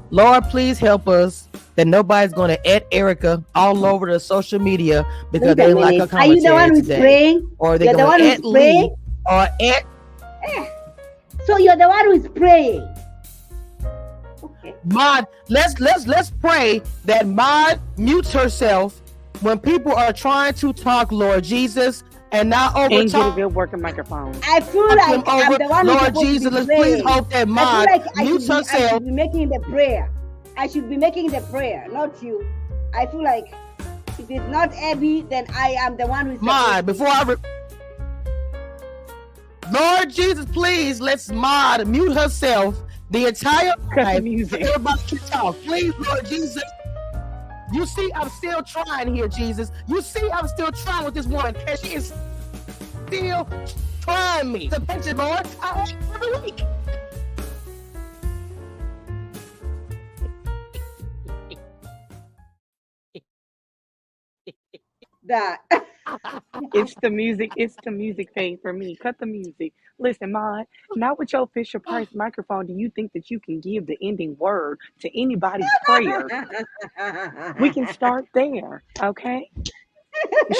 Lord, please help us that nobody's going to add Erica all over the social media because they like her commentary. Are you the one who's today. praying? Or they're the one going to who's add praying? Lee or add. So you're the one who's praying. Okay. Mod, let's pray that Mod mutes herself when people are trying to talk, Lord Jesus, and not over And get a talk. good working microphone. I feel like I'm the one Lord who's Jesus, supposed let's to be please praying. hope that I Mod feel like mutes I herself. should be making the prayer. I should be making the prayer, not you. I feel like if it's not Abby, then I am the one who's Mod, before Lord Jesus, please let's Mod mute herself the entire time. Music. Everybody can talk. Please, Lord Jesus. You see, I'm still trying here, Jesus. You see, I'm still trying with this woman, and she is still trying me. The pension, Lord, I ask every week. that. It's the music. It's the music fade for me. Cut the music. Listen, Mod, not with your Fisher Price microphone do you think that you can give the ending word to anybody's prayer. We can start there, okay?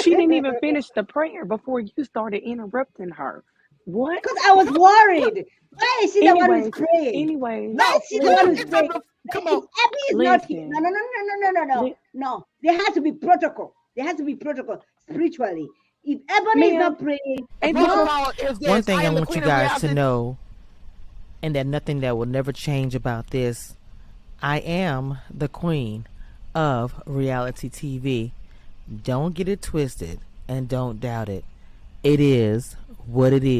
She didn't even finish the prayer before you started interrupting her. What? Because I was worried. Why is she the one who's praying? Anyways, Why is she the one who's praying? Come on. If Abby is not here. No. There has to be protocol. There has to be protocol spiritually. If Ebony is not praying, one thing I want you guys to know, and that nothing that will never change about this, I am the queen of reality TV. Don't get it twisted and don't doubt it. It is what it is.